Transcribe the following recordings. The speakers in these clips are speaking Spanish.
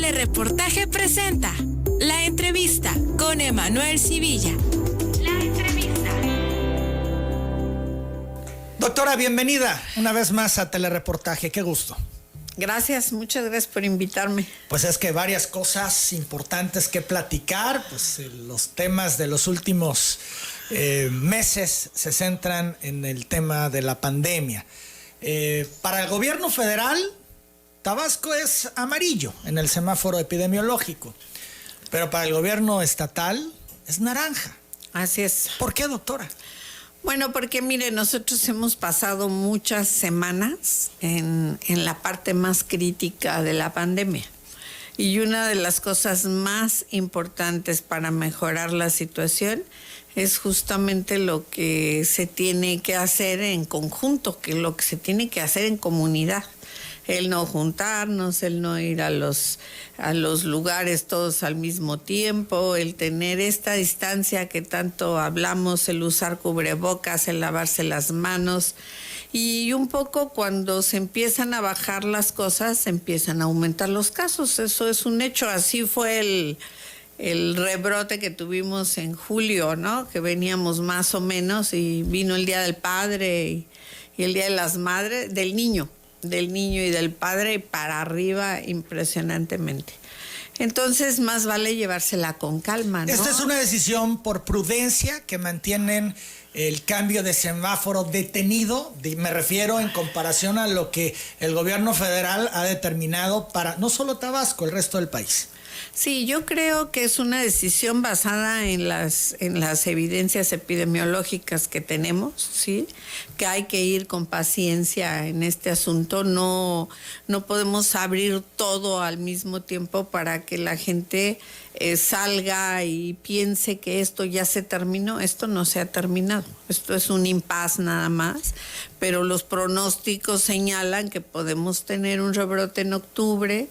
Telereportaje presenta La Entrevista con Emanuel Civilla. La Entrevista. Doctora, bienvenida una vez más a Telereportaje, qué gusto. Gracias, muchas gracias por invitarme. Pues es que varias cosas importantes que platicar, pues los temas de los últimos meses se centran en el tema de la pandemia. Para el gobierno federal, Tabasco es amarillo en el semáforo epidemiológico, pero para el gobierno estatal es naranja. Así es. ¿Por qué, doctora? Bueno, porque mire, nosotros hemos pasado muchas semanas en la parte más crítica de la pandemia. Y una de las cosas más importantes para mejorar la situación es justamente lo que se tiene que hacer en conjunto, que lo que se tiene que hacer en comunidad. El no juntarnos, el no ir a los lugares todos al mismo tiempo, el tener esta distancia que tanto hablamos, el usar cubrebocas, el lavarse las manos. Y un poco cuando se empiezan a bajar las cosas, se empiezan a aumentar los casos. Eso es un hecho. Así fue el rebrote que tuvimos en julio, ¿no? Que veníamos más o menos y vino el Día del Padre y el Día de las Madres, del niño y del padre para arriba impresionantemente. Entonces, más vale llevársela con calma, ¿no? Esta es una decisión por prudencia que mantienen el cambio de semáforo detenido, me refiero en comparación a lo que el gobierno federal ha determinado para no solo Tabasco, el resto del país. Sí, yo creo que es una decisión basada en las evidencias epidemiológicas que tenemos, ¿sí? Que hay que ir con paciencia en este asunto. No podemos abrir todo al mismo tiempo para que la gente salga y piense que esto ya se terminó. Esto no se ha terminado. Esto es un impasse nada más, pero los pronósticos señalan que podemos tener un rebrote en octubre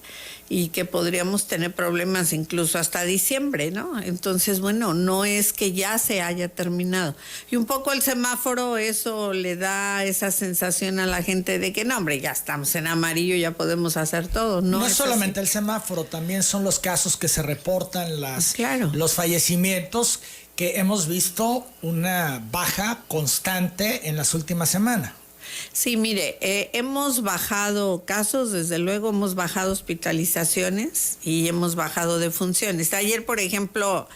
y que podríamos tener problemas incluso hasta diciembre, ¿no? Entonces, bueno, no es que ya se haya terminado. Y un poco el semáforo, eso le da esa sensación a la gente de que, no, hombre, ya estamos en amarillo, ya podemos hacer todo. No es solamente el semáforo, también son los casos que se reportan, claro, los fallecimientos, que hemos visto una baja constante en las últimas semanas. Sí, mire, hemos bajado casos, desde luego hemos bajado hospitalizaciones y hemos bajado defunciones. Ayer, por ejemplo,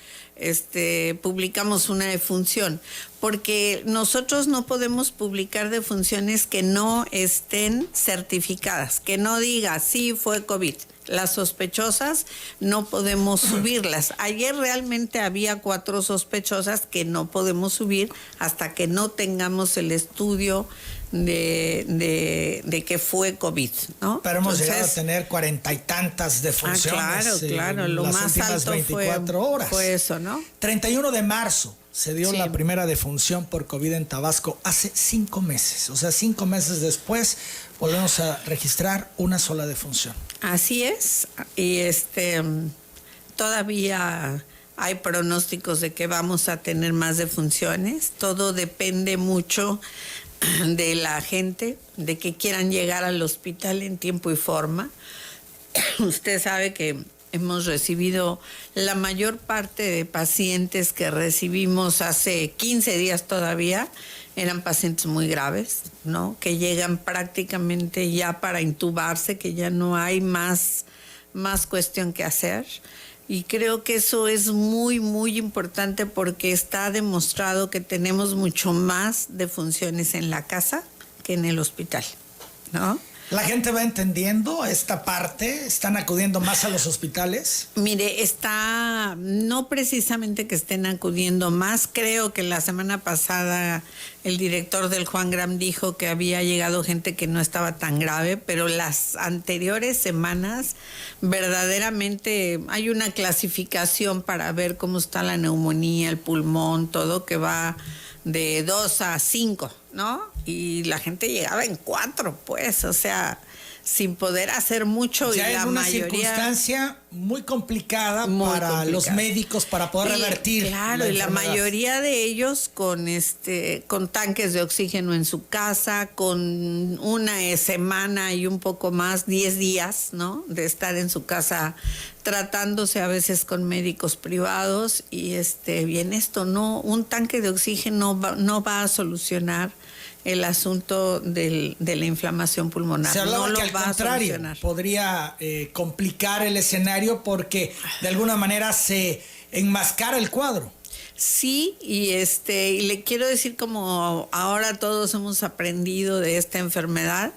publicamos una defunción, porque nosotros no podemos publicar defunciones que no estén certificadas, que no diga sí fue COVID. Las sospechosas no podemos subirlas. Ayer realmente había 4 sospechosas que no podemos subir hasta que no tengamos el estudio de que fue COVID, ¿no? Pero hemos llegado a tener 40 y tantas defunciones. Claro, lo más alto 24 horas. Fue eso, ¿no? 31 de marzo se dio la primera defunción por COVID en Tabasco hace 5 meses. O sea, 5 meses después volvemos a registrar una sola defunción. Así es, y todavía hay pronósticos de que vamos a tener más defunciones. Todo depende mucho de la gente, de que quieran llegar al hospital en tiempo y forma. Usted sabe que hemos recibido la mayor parte de pacientes que recibimos hace 15 días todavía, eran pacientes muy graves, ¿no? Que llegan prácticamente ya para intubarse, que ya no hay más cuestión que hacer. Y creo que eso es muy, muy importante porque está demostrado que tenemos mucho más defunciones en la casa que en el hospital, ¿no? ¿La gente va entendiendo esta parte? ¿Están acudiendo más a los hospitales? Mire, no precisamente que estén acudiendo más. Creo que la semana pasada el director del Juan Gram dijo que había llegado gente que no estaba tan grave, pero las anteriores semanas verdaderamente hay una clasificación para ver cómo está la neumonía, el pulmón, todo, que va de 2 a 5, ¿no? Y la gente llegaba en 4, pues, o sea, sin poder hacer mucho ya y la en una mayoría circunstancia muy complicada para los médicos para poder revertir. Claro, y la mayoría de ellos con tanques de oxígeno en su casa, con una semana y un poco más, 10 días, ¿no? De estar en su casa tratándose a veces con médicos privados y bien esto, no, un tanque de oxígeno no va a solucionar el asunto de la inflamación pulmonar. Se hablaba no que lo al va contrario, a solucionar. podría complicar el escenario porque de alguna manera se enmascara el cuadro. Sí, y le quiero decir, como ahora todos hemos aprendido de esta enfermedad,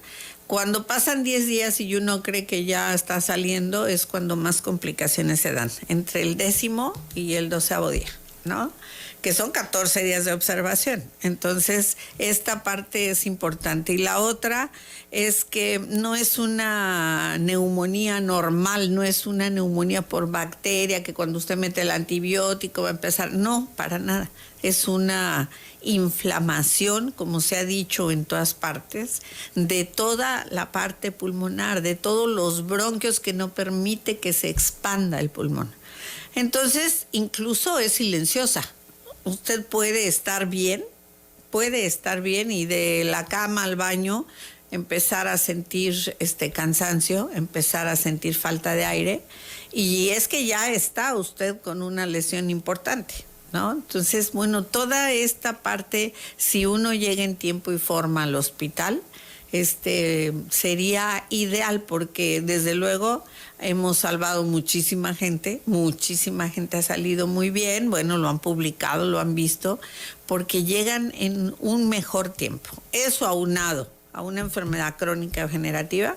cuando pasan 10 días y uno cree que ya está saliendo, es cuando más complicaciones se dan, entre el 10º y el 12º día, ¿no? Que son 14 días de observación. Entonces, esta parte es importante. Y la otra es que no es una neumonía normal, no es una neumonía por bacteria, que cuando usted mete el antibiótico va a empezar. No, para nada. Es una inflamación, como se ha dicho en todas partes, de toda la parte pulmonar, de todos los bronquios que no permite que se expanda el pulmón. Entonces, incluso es silenciosa. Usted puede estar bien y de la cama al baño empezar a sentir cansancio, empezar a sentir falta de aire, y es que ya está usted con una lesión importante, ¿no? Entonces, bueno, toda esta parte, si uno llega en tiempo y forma al hospital, sería ideal, porque desde luego hemos salvado muchísima gente ha salido muy bien, bueno, lo han publicado, lo han visto, porque llegan en un mejor tiempo. Eso aunado a una enfermedad crónica degenerativa,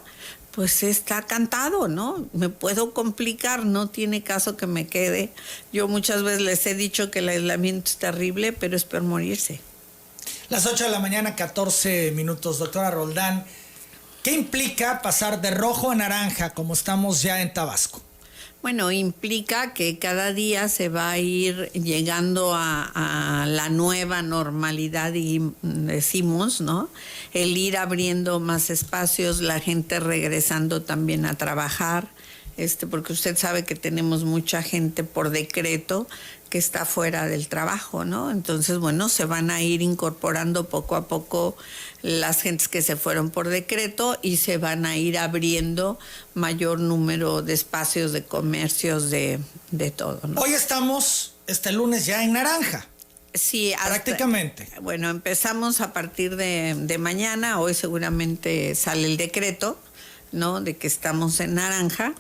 pues está cantado, ¿no? Me puedo complicar, no tiene caso que me quede. Yo muchas veces les he dicho que el aislamiento es terrible, pero es peor morirse. Las 8 de la mañana, 14 minutos. Doctora Roldán, ¿qué implica pasar de rojo a naranja como estamos ya en Tabasco? Bueno, implica que cada día se va a ir llegando a la nueva normalidad, y decimos, ¿no? El ir abriendo más espacios, la gente regresando también a trabajar, porque usted sabe que tenemos mucha gente por decreto que está fuera del trabajo, ¿no? Entonces, bueno, se van a ir incorporando poco a poco las gentes que se fueron por decreto y se van a ir abriendo mayor número de espacios, de comercios, de todo, ¿no? Hoy estamos, este lunes, ya en naranja. Sí, prácticamente. Bueno, empezamos a partir de mañana. Hoy seguramente sale el decreto, ¿no? De que estamos en naranja.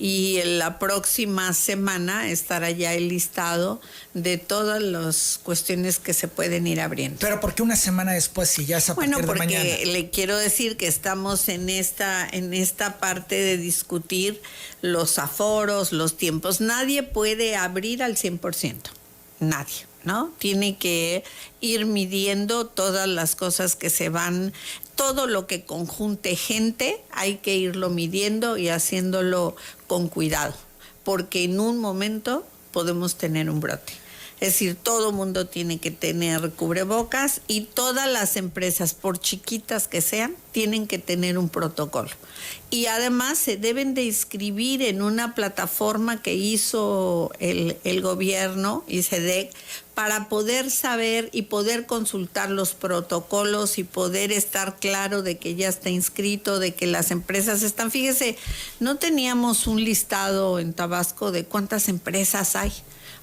Y la próxima semana estará ya el listado de todas las cuestiones que se pueden ir abriendo. ¿Pero por qué una semana después, si ya es a partir de mañana? Bueno, porque le quiero decir que estamos en esta parte de discutir los aforos, los tiempos. Nadie puede abrir al 100%, nadie, ¿no? Tiene que ir midiendo todas las cosas que se van, todo lo que conjunte gente, hay que irlo midiendo y haciéndolo con cuidado, porque en un momento podemos tener un brote. Es decir, todo mundo tiene que tener cubrebocas y todas las empresas, por chiquitas que sean, tienen que tener un protocolo. Y además se deben de inscribir en una plataforma que hizo el gobierno, ICEDEC, para poder saber y poder consultar los protocolos y poder estar claro de que ya está inscrito, de que las empresas están. Fíjese, no teníamos un listado en Tabasco de cuántas empresas hay.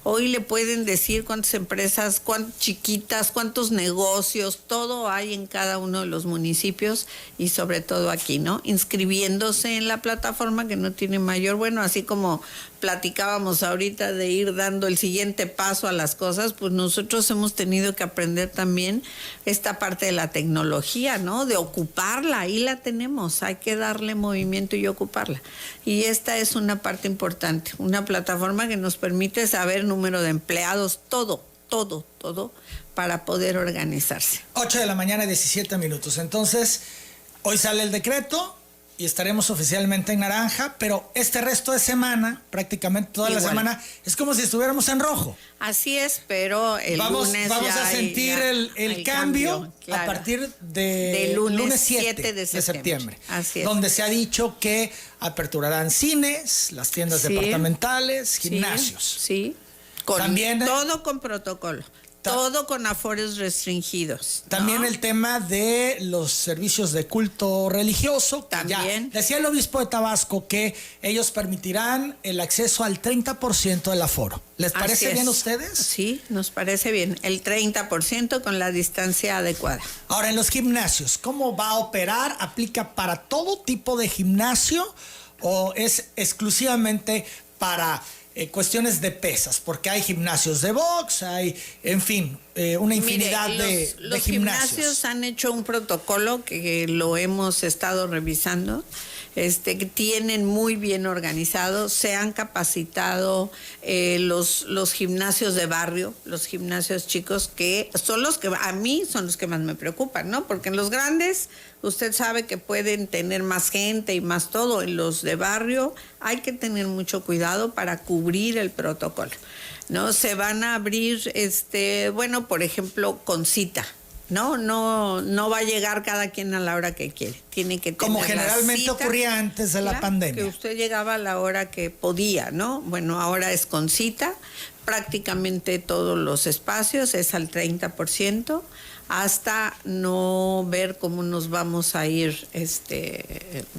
Hoy le pueden decir cuántas empresas, cuántas chiquitas, cuántos negocios, todo hay en cada uno de los municipios y sobre todo aquí, ¿no? Inscribiéndose en la plataforma, que no tiene mayor, bueno, así como platicábamos ahorita de ir dando el siguiente paso a las cosas, pues nosotros hemos tenido que aprender también esta parte de la tecnología, ¿no? De ocuparla, ahí la tenemos, hay que darle movimiento y ocuparla. Y esta es una parte importante, una plataforma que nos permite saber número de empleados, todo para poder organizarse. 8 de la mañana, 17 minutos. Entonces, hoy sale el decreto, y estaremos oficialmente en naranja, pero este resto de semana, prácticamente toda la semana, es como si estuviéramos en rojo. Así es, pero el lunes vamos ya a sentir el cambio claro, a partir de lunes 7 de septiembre. Así es. Donde se ha dicho que aperturarán cines, las tiendas departamentales, gimnasios. Sí, también, todo con protocolo. Todo con aforos restringidos. También el tema de los servicios de culto religioso. También. Ya decía el obispo de Tabasco que ellos permitirán el acceso al 30% del aforo. ¿Les parece bien a ustedes? Sí, nos parece bien. El 30% con la distancia adecuada. Ahora, en los gimnasios, ¿cómo va a operar? ¿Aplica para todo tipo de gimnasio o es exclusivamente para cuestiones de pesas? Porque hay gimnasios de box, hay, en fin, una infinidad de gimnasios. Los gimnasios han hecho un protocolo que lo hemos estado revisando, que tienen muy bien organizado, se han capacitado los gimnasios de barrio, los gimnasios chicos, que son los que a mí son los que más me preocupan, ¿no? Porque en los grandes usted sabe que pueden tener más gente y más todo. En los de barrio hay que tener mucho cuidado para cubrir el protocolo, ¿no? Se van a abrir, bueno, por ejemplo, con cita. No va a llegar cada quien a la hora que quiere. Tiene que tener como generalmente cita, ocurría antes de la pandemia. Que usted llegaba a la hora que podía, ¿no? Bueno, ahora es con cita. Prácticamente todos los espacios es al 30%, hasta no ver cómo nos vamos a ir,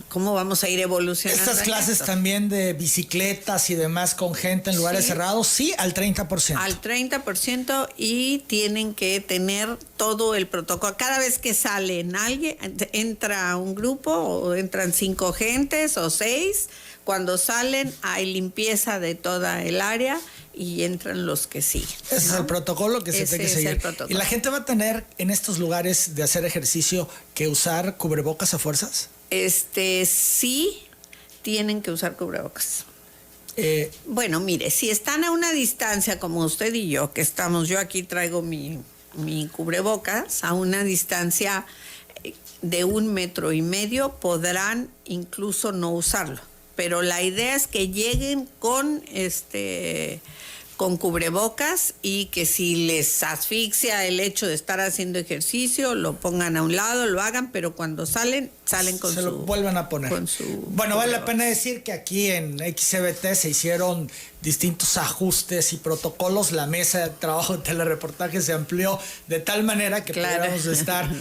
cómo vamos a ir evolucionando. Estas clases también de bicicletas y demás con gente en lugares cerrados, sí, al 30%. Al 30%, y tienen que tener todo el protocolo. Cada vez que sale alguien, entra un grupo o entran 5 gentes o 6, cuando salen hay limpieza de toda el área y entran los que siguen, ¿no? Ese es el protocolo que se tiene que seguir. ¿Y la gente va a tener en estos lugares de hacer ejercicio que usar cubrebocas a fuerzas? Sí, tienen que usar cubrebocas. Bueno, mire, si están a una distancia como usted y yo, que estamos, yo aquí traigo mi cubrebocas, a una distancia de 1,5 metros, podrán incluso no usarlo. Pero la idea es que lleguen con cubrebocas, y que si les asfixia el hecho de estar haciendo ejercicio, lo pongan a un lado, lo hagan, pero cuando salen con se lo vuelvan a poner. Bueno, vale la pena decir que aquí en XCBT se hicieron distintos ajustes y protocolos. La mesa de trabajo de telereportaje se amplió de tal manera que pudiéramos estar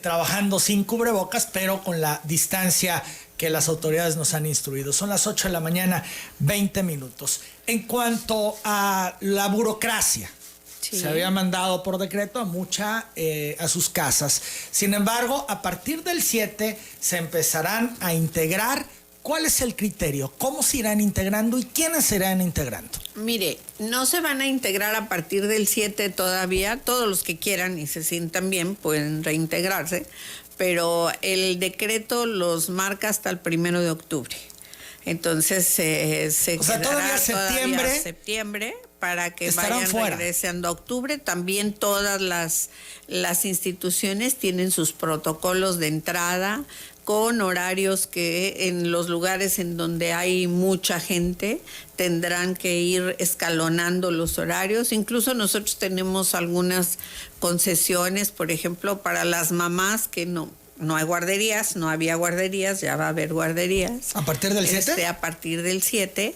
trabajando sin cubrebocas, pero con la distancia que las autoridades nos han instruido. Son las 8 de la mañana, 20 minutos. En cuanto a la burocracia, se había mandado por decreto a sus casas. Sin embargo, a partir del 7 se empezarán a integrar. ¿Cuál es el criterio? ¿Cómo se irán integrando y quiénes se irán integrando? Mire, no se van a integrar a partir del 7 todavía. Todos los que quieran y se sientan bien pueden reintegrarse, pero el decreto los marca hasta el 1 de octubre. Entonces se todavía septiembre para que vayan regresando a octubre. También todas las instituciones tienen sus protocolos de entrada con horarios que en los lugares en donde hay mucha gente tendrán que ir escalonando los horarios. Incluso nosotros tenemos algunas concesiones, por ejemplo, para las mamás que no hay guarderías, no había guarderías, ya va a haber guarderías. ¿A partir del 7? A partir del 7,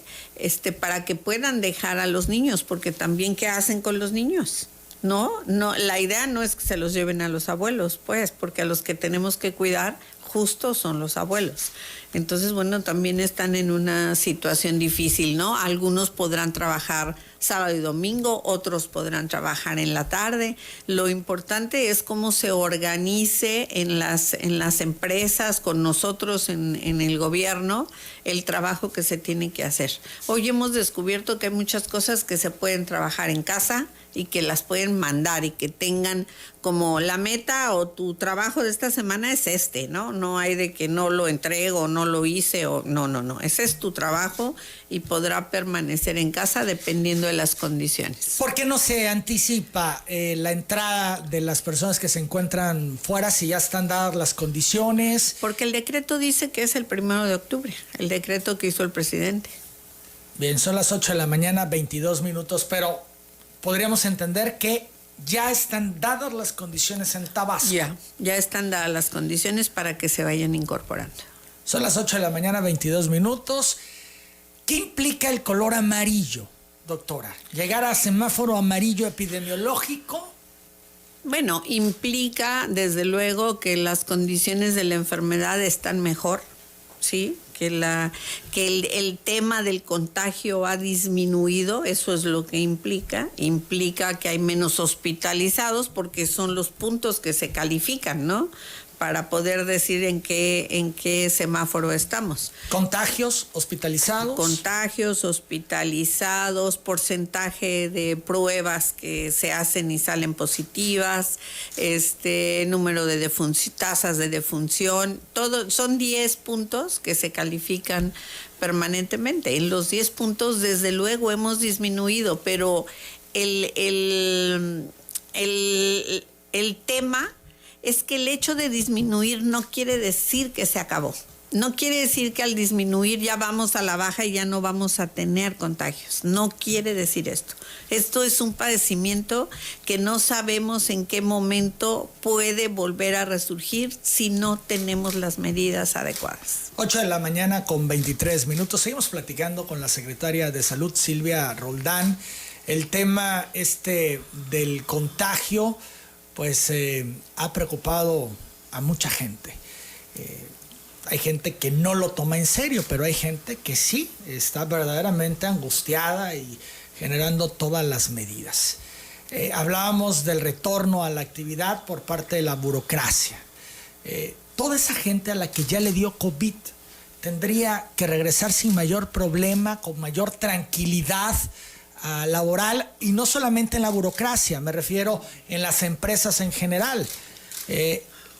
para que puedan dejar a los niños, porque también ¿qué hacen con los niños? No, la idea no es que se los lleven a los abuelos, pues, porque a los que tenemos que cuidar justo son los abuelos. Entonces, bueno, también están en una situación difícil, ¿no? Algunos podrán trabajar sábado y domingo, otros podrán trabajar en la tarde. Lo importante es cómo se organice en las empresas, con nosotros en el gobierno, el trabajo que se tiene que hacer. Hoy hemos descubierto que hay muchas cosas que se pueden trabajar en casa y que las pueden mandar y que tengan como la meta o tu trabajo de esta semana es ¿no? No hay de que no lo entrego, no lo hice o no. Ese es tu trabajo y podrá permanecer en casa dependiendo de las condiciones. ¿Por qué no se anticipa la entrada de las personas que se encuentran fuera si ya están dadas las condiciones? Porque el decreto dice que es el 1 de octubre, el decreto que hizo el presidente. Bien, son las 8 de la mañana, 22 minutos, pero podríamos entender que ya están dadas las condiciones en Tabasco. Ya están dadas las condiciones para que se vayan incorporando. Son las 8 de la mañana, 22 minutos. ¿Qué implica el color amarillo, doctora? ¿Llegar a semáforo amarillo epidemiológico? Bueno, implica desde luego que las condiciones de la enfermedad están mejor, ¿sí? Que el tema del contagio ha disminuido, eso es lo que implica que hay menos hospitalizados porque son los puntos que se califican, ¿no? Para poder decir en qué semáforo estamos. ¿Contagios, hospitalizados? Contagios, hospitalizados, porcentaje de pruebas que se hacen y salen positivas, número de tasas de defunción, todo, son 10 puntos que se califican permanentemente. En los 10 puntos, desde luego, hemos disminuido, pero el tema es que el hecho de disminuir no quiere decir que se acabó. No quiere decir que al disminuir ya vamos a la baja y ya no vamos a tener contagios. No quiere decir esto. Esto es un padecimiento que no sabemos en qué momento puede volver a resurgir si no tenemos las medidas adecuadas. 8 de la mañana con 23 minutos. Seguimos platicando con la secretaria de Salud, Silvia Roldán. El tema del contagio pues ha preocupado a mucha gente. Hay gente que no lo toma en serio, pero hay gente que sí está verdaderamente angustiada y generando todas las medidas. Hablábamos del retorno a la actividad por parte de la burocracia. Toda esa gente a la que ya le dio COVID tendría que regresar sin mayor problema, con mayor tranquilidad laboral, y no solamente en la burocracia, me refiero en las empresas en general.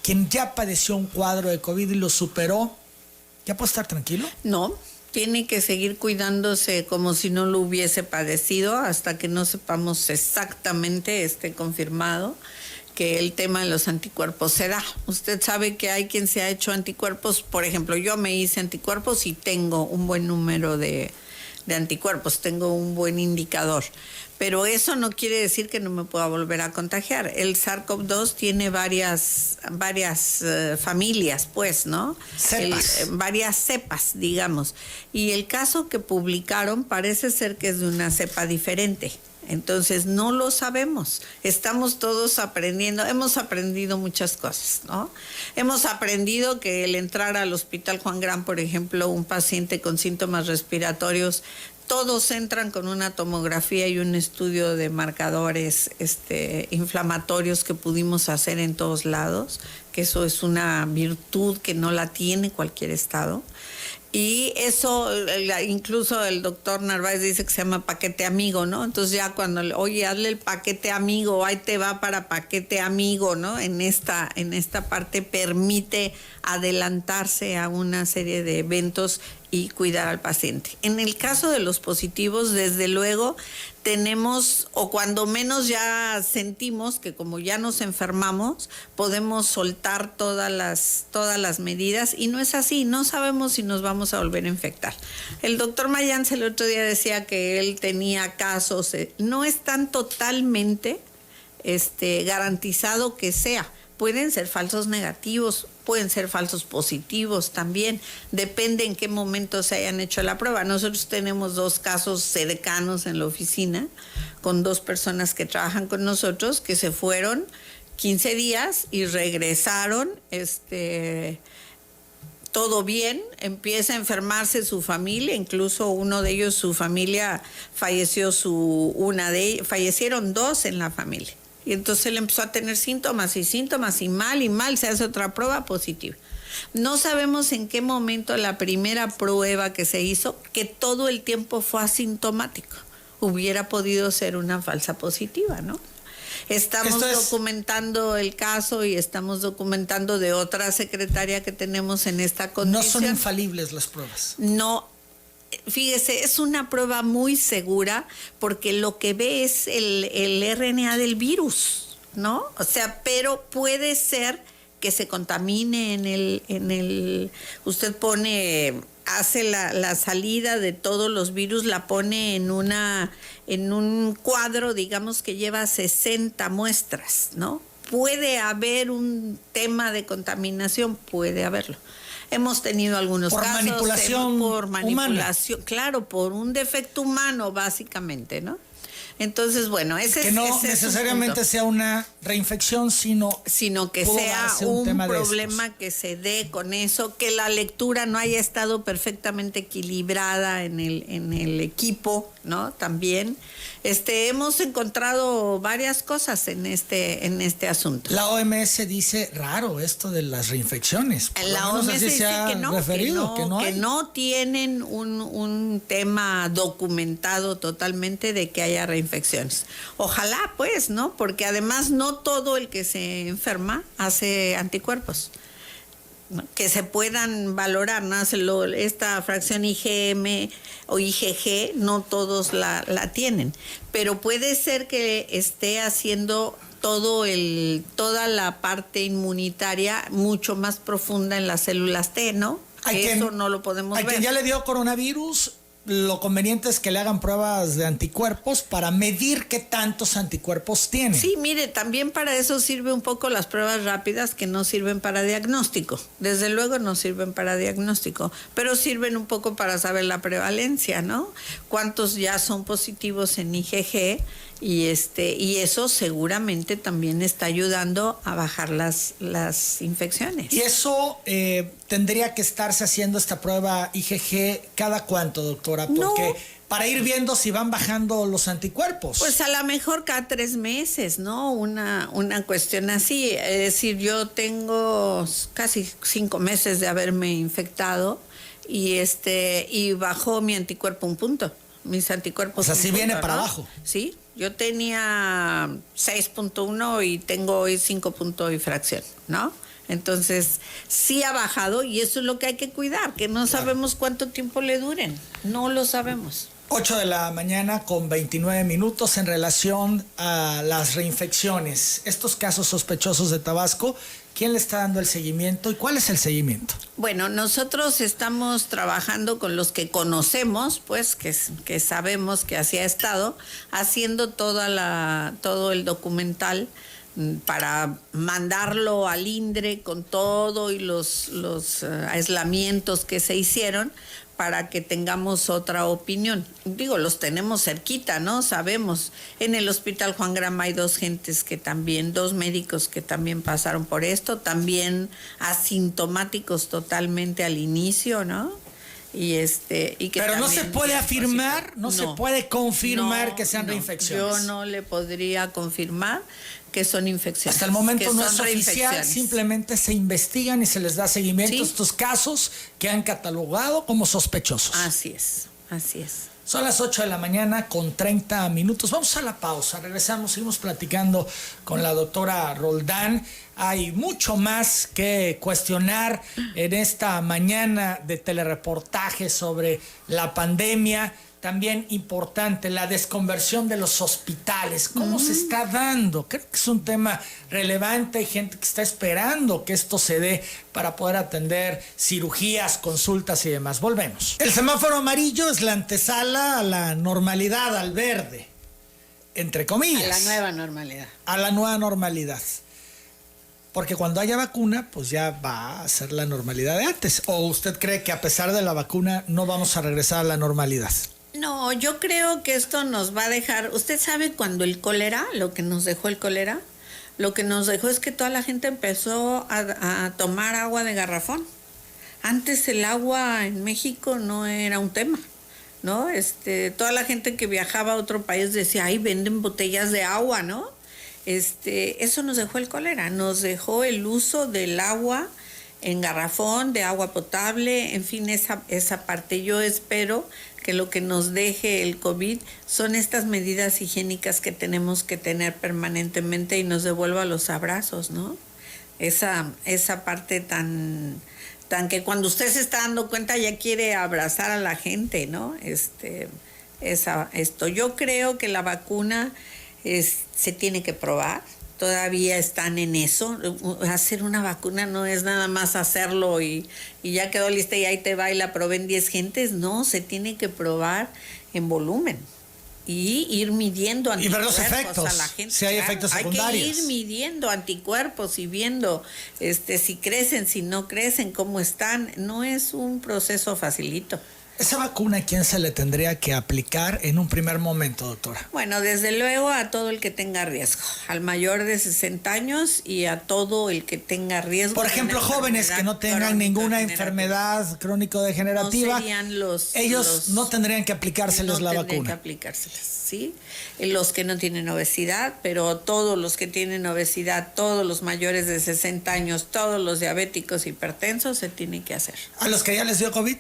Quien ya padeció un cuadro de COVID y lo superó, ¿ya puede estar tranquilo? No, tiene que seguir cuidándose como si no lo hubiese padecido hasta que no sepamos exactamente, esté confirmado que el tema de los anticuerpos se da. Usted sabe que hay quien se ha hecho anticuerpos, por ejemplo, yo me hice anticuerpos y tengo un buen número de anticuerpos, tengo un buen indicador, pero eso no quiere decir que no me pueda volver a contagiar. El SARS-CoV-2 tiene varias familias, pues, ¿no? Varias cepas, digamos, y el caso que publicaron parece ser que es de una cepa diferente. Entonces no lo sabemos, estamos todos aprendiendo, hemos aprendido muchas cosas, ¿no? Hemos aprendido que el entrar al Hospital Juan Gran, por ejemplo, un paciente con síntomas respiratorios, todos entran con una tomografía y un estudio de marcadores inflamatorios que pudimos hacer en todos lados, que eso es una virtud que no la tiene cualquier estado. Y eso, incluso el doctor Narváez dice que se llama paquete amigo, ¿no? Entonces ya cuando, oye, hazle el paquete amigo, ahí te va para paquete amigo, ¿no? En esta parte permite adelantarse a una serie de eventos y cuidar al paciente. En el caso de los positivos, desde luego, tenemos, o cuando menos ya sentimos que como ya nos enfermamos, podemos soltar todas las medidas, y no es así, no sabemos si nos vamos a volver a infectar. El doctor Mayans el otro día decía que él tenía casos, no es tan totalmente garantizado que sea. Pueden ser falsos negativos, pueden ser falsos positivos también, depende en qué momento se hayan hecho la prueba. Nosotros tenemos 2 casos cercanos en la oficina con 2 personas que trabajan con nosotros que se fueron 15 días y regresaron, todo bien, empieza a enfermarse su familia, incluso uno de ellos, su familia falleció, fallecieron 2 en la familia. Y entonces él empezó a tener síntomas y mal, se hace otra prueba positiva. No sabemos en qué momento la primera prueba que se hizo, que todo el tiempo fue asintomático. hubiera podido ser una falsa positiva, ¿no? Estamos documentando el caso y estamos documentando de otra secretaria que tenemos en esta condición. No son infalibles las pruebas. No, fíjese, es una prueba muy segura porque lo que ve es el RNA del virus, ¿no? O sea, pero puede ser que se contamine en el usted hace la salida de todos los virus, la pone en un cuadro, digamos que lleva 60 muestras, ¿no? Puede haber un tema de contaminación, puede haberlo. Hemos tenido algunos casos por manipulación humana. Claro, por un defecto humano básicamente, ¿no? Entonces, bueno, ese no necesariamente sea una reinfección, sino que sea un problema que se dé con eso, que la lectura no haya estado perfectamente equilibrada en el equipo, ¿no? También hemos encontrado varias cosas en este asunto. La OMS dice raro esto de las reinfecciones. La OMS dice que no tienen un tema documentado totalmente de que haya reinfecciones. Ojalá, pues, ¿no? Porque además no todo el que se enferma hace anticuerpos, ¿no? Que se puedan valorar, ¿no? Esta fracción IgM o IgG, no todos la tienen, pero puede ser que esté haciendo toda la parte inmunitaria mucho más profunda en las células T, ¿no? Eso no lo podemos ver. A quien ya le dio coronavirus, lo conveniente es que le hagan pruebas de anticuerpos para medir qué tantos anticuerpos tiene. Sí, mire, también para eso sirve un poco las pruebas rápidas que no sirven para diagnóstico. Desde luego no sirven para diagnóstico, pero sirven un poco para saber la prevalencia, ¿no? Cuántos ya son positivos en IgG y eso seguramente también está ayudando a bajar las infecciones. Y eso tendría que estarse haciendo esta prueba IgG cada cuánto, doctora, porque para ir viendo si van bajando los anticuerpos. Pues a lo mejor cada 3 meses, ¿no? Una cuestión así. Es decir, yo tengo casi 5 meses de haberme infectado y bajó mi anticuerpo un punto. Mis anticuerpos. O sea, sí viene para abajo. Sí, yo tenía 6.1 y tengo hoy 5 puntos y fracción, ¿no? Entonces, sí ha bajado y eso es lo que hay que cuidar, que no sabemos cuánto tiempo le duren, no lo sabemos. 8 de la mañana con 29 minutos en relación a las reinfecciones. Estos casos sospechosos de Tabasco, ¿quién le está dando el seguimiento y cuál es el seguimiento? Bueno, nosotros estamos trabajando con los que conocemos, pues, que sabemos que así ha estado, haciendo todo el documental para mandarlo al INDRE con todo y los aislamientos que se hicieron para que tengamos otra opinión. Digo, los tenemos cerquita, ¿no? Sabemos. En el Hospital Juan Grama hay 2 médicos que también pasaron por esto, también asintomáticos totalmente al inicio, ¿no? Y que pero no se puede afirmar, no se puede confirmar que sean reinfecciones. Yo no le podría confirmar que son infecciones. Hasta el momento no es oficial, simplemente se investigan y se les da seguimiento a estos casos que han catalogado como sospechosos. Así es, así es. Son las 8 de la mañana con 30 minutos. Vamos a la pausa, regresamos, seguimos platicando con la doctora Roldán. Hay mucho más que cuestionar en esta mañana de telereportaje sobre la pandemia. También importante, la desconversión de los hospitales. ¿Cómo se está dando? Creo que es un tema relevante. Hay gente que está esperando que esto se dé para poder atender cirugías, consultas y demás. Volvemos. El semáforo amarillo es la antesala a la normalidad, al verde, entre comillas. A la nueva normalidad. A la nueva normalidad. Porque cuando haya vacuna, pues ya va a ser la normalidad de antes. ¿O usted cree que a pesar de la vacuna no vamos a regresar a la normalidad? No, yo creo que esto nos va a dejar... ¿Usted sabe cuando el cólera, lo que nos dejó el cólera? Lo que nos dejó es que toda la gente empezó a tomar agua de garrafón. Antes el agua en México no era un tema, ¿no? Toda la gente que viajaba a otro país decía, ay, venden botellas de agua, ¿no? Eso nos dejó el cólera, nos dejó el uso del agua en garrafón, de agua potable, en fin, esa parte. Yo espero que lo que nos deje el COVID son estas medidas higiénicas que tenemos que tener permanentemente y nos devuelva los abrazos, ¿no? Esa parte tan que cuando usted se está dando cuenta ya quiere abrazar a la gente, ¿no? Yo creo que la vacuna se tiene que probar. Todavía están en eso. Hacer una vacuna no es nada más hacerlo y ya quedó lista y ahí te va y la probé en 10 gentes. No, se tiene que probar en volumen y ir midiendo anticuerpos y ver los efectos, a la gente. si hay efectos secundarios. Hay que ir midiendo anticuerpos y viendo si crecen, si no crecen, cómo están. No es un proceso facilito. ¿Esa vacuna a quién se le tendría que aplicar en un primer momento, doctora? Bueno, desde luego a todo el que tenga riesgo, al mayor de 60 años y a todo el que tenga riesgo. Por ejemplo, jóvenes que no tengan ninguna enfermedad crónico-degenerativa, no serían ellos no tendrían que aplicárseles la vacuna. No tendrían que aplicárseles, ¿sí? Los que no tienen obesidad, pero todos los que tienen obesidad, todos los mayores de 60 años, todos los diabéticos hipertensos se tienen que hacer. ¿A los que ya les dio COVID?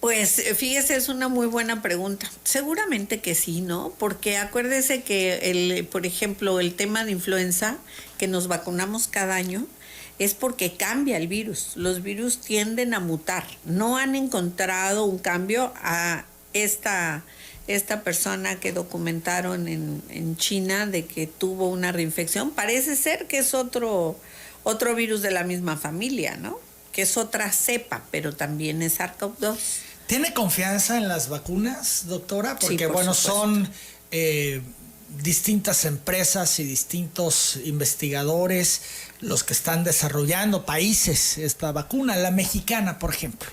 Pues fíjese, es una muy buena pregunta. Seguramente que sí, ¿no? Porque acuérdese que, por ejemplo, el tema de influenza, que nos vacunamos cada año, es porque cambia el virus. Los virus tienden a mutar. No han encontrado un cambio a esta persona que documentaron en China de que tuvo una reinfección. Parece ser que es otro virus de la misma familia, ¿no? Que es otra cepa, pero también es SARS-CoV-2. ¿Tiene confianza en las vacunas, doctora? Porque, sí, por supuesto. Son distintas empresas y distintos investigadores los que están desarrollando países esta vacuna, la mexicana, por ejemplo.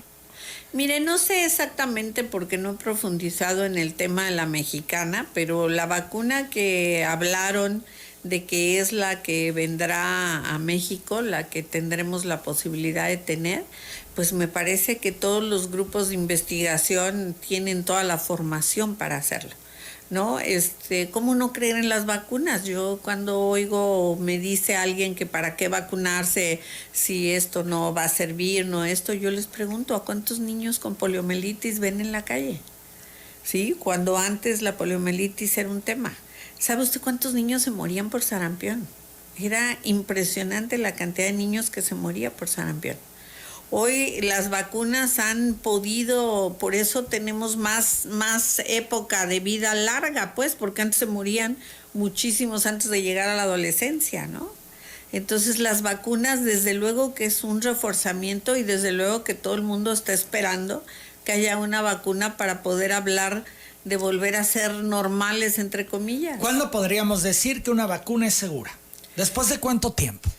Mire, no sé exactamente porque no he profundizado en el tema de la mexicana, pero la vacuna que hablaron de que es la que vendrá a México, la que tendremos la posibilidad de tener, pues me parece que todos los grupos de investigación tienen toda la formación para hacerlo, ¿no? ¿Cómo no creer en las vacunas? Yo cuando oigo, me dice alguien que para qué vacunarse si esto no va a servir, no esto, yo les pregunto, ¿a cuántos niños con poliomielitis ven en la calle? ¿Sí? Cuando antes la poliomielitis era un tema. ¿Sabe usted cuántos niños se morían por sarampión? Era impresionante la cantidad de niños que se moría por sarampión. Hoy las vacunas han podido, por eso tenemos más época de vida larga, pues, porque antes se morían muchísimos antes de llegar a la adolescencia, ¿no? Entonces las vacunas, desde luego que es un reforzamiento y desde luego que todo el mundo está esperando que haya una vacuna para poder hablar de volver a ser normales, entre comillas. ¿Cuándo podríamos decir que una vacuna es segura? ¿Después de cuánto tiempo?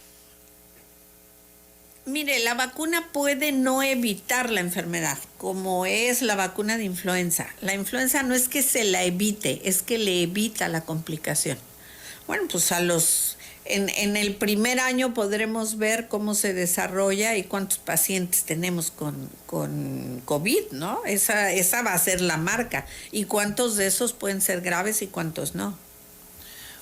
Mire, la vacuna puede no evitar la enfermedad, como es la vacuna de influenza. La influenza no es que se la evite, es que le evita la complicación. Bueno, pues en el primer año podremos ver cómo se desarrolla y cuántos pacientes tenemos con COVID, ¿no? Esa va a ser la marca. Y cuántos de esos pueden ser graves y cuántos no.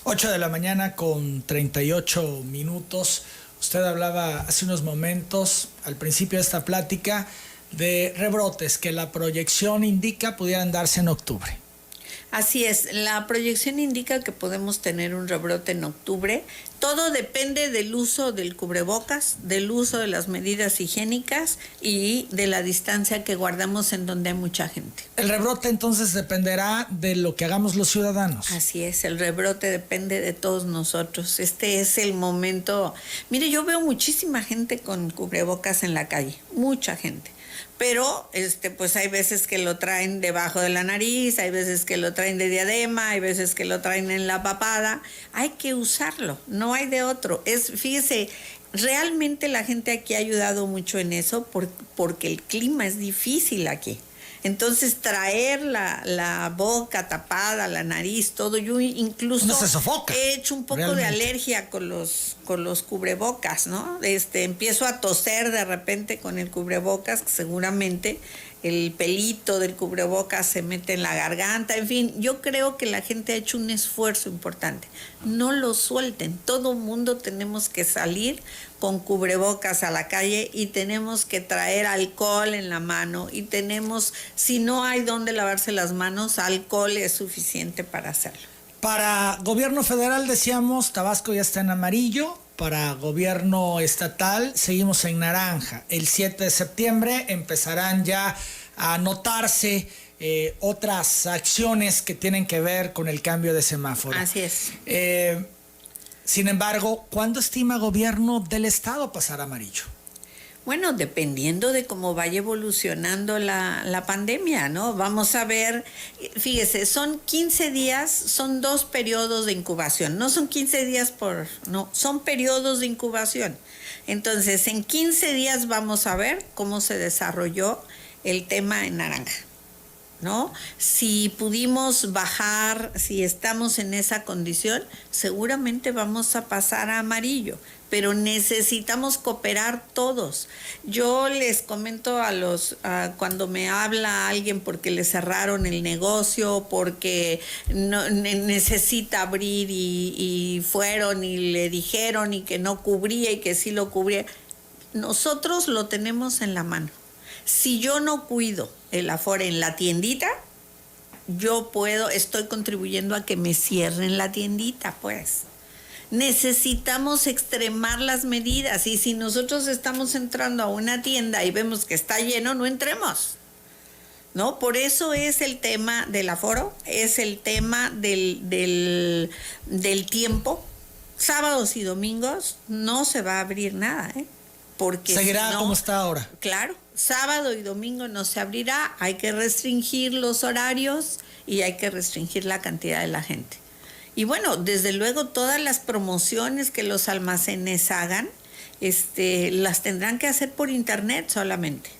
8 de la mañana con 38 minutos. Usted hablaba hace unos momentos, al principio de esta plática, de rebrotes que la proyección indica pudieran darse en octubre. Así es, la proyección indica que podemos tener un rebrote en octubre. Todo depende del uso del cubrebocas, del uso de las medidas higiénicas y de la distancia que guardamos en donde hay mucha gente. El rebrote entonces dependerá de lo que hagamos los ciudadanos. Así es, el rebrote depende de todos nosotros. Este es el momento. Mire, yo veo muchísima gente con cubrebocas en la calle, mucha gente. Pero pues hay veces que lo traen debajo de la nariz, hay veces que lo traen de diadema, hay veces que lo traen en la papada. Hay que usarlo, no hay de otro. Fíjese, realmente la gente aquí ha ayudado mucho en eso porque el clima es difícil aquí. Entonces traer la boca tapada, la nariz, todo, yo incluso no se sofoca, he hecho un poco realmente de alergia con los cubrebocas, ¿no? Empiezo a toser de repente con el cubrebocas, que seguramente el pelito del cubrebocas se mete en la garganta, en fin, yo creo que la gente ha hecho un esfuerzo importante. No lo suelten, todo mundo tenemos que salir con cubrebocas a la calle y tenemos que traer alcohol en la mano y tenemos, si no hay dónde lavarse las manos, alcohol es suficiente para hacerlo. Para gobierno federal decíamos, Tabasco ya está en amarillo. Para gobierno estatal seguimos en naranja. El 7 de septiembre empezarán ya a notarse otras acciones que tienen que ver con el cambio de semáforo. Así es. Sin embargo, ¿cuándo estima gobierno del estado pasar a amarillo? Bueno, dependiendo de cómo vaya evolucionando la pandemia, ¿no? Vamos a ver, fíjese, son 15 días, son 2 periodos de incubación, no son 15 días son periodos de incubación. Entonces, en 15 días vamos a ver cómo se desarrolló el tema en naranja, ¿no? Si pudimos bajar, si estamos en esa condición, seguramente vamos a pasar a amarillo, pero necesitamos cooperar todos. Yo les comento cuando me habla alguien porque le cerraron el negocio, porque no, necesita abrir y fueron y le dijeron y que no cubría y que sí lo cubría. Nosotros lo tenemos en la mano. Si yo no cuido el aforo en la tiendita, estoy contribuyendo a que me cierren la tiendita, pues. Necesitamos extremar las medidas y si nosotros estamos entrando a una tienda y vemos que está lleno, no entremos, ¿no? Por eso es el tema del aforo, es el tema del tiempo. Sábados y domingos no se va a abrir nada, porque seguirá como está ahora. Claro, sábado y domingo no se abrirá, hay que restringir los horarios y hay que restringir la cantidad de la gente. Y bueno, desde luego todas las promociones que los almacenes hagan, las tendrán que hacer por internet solamente.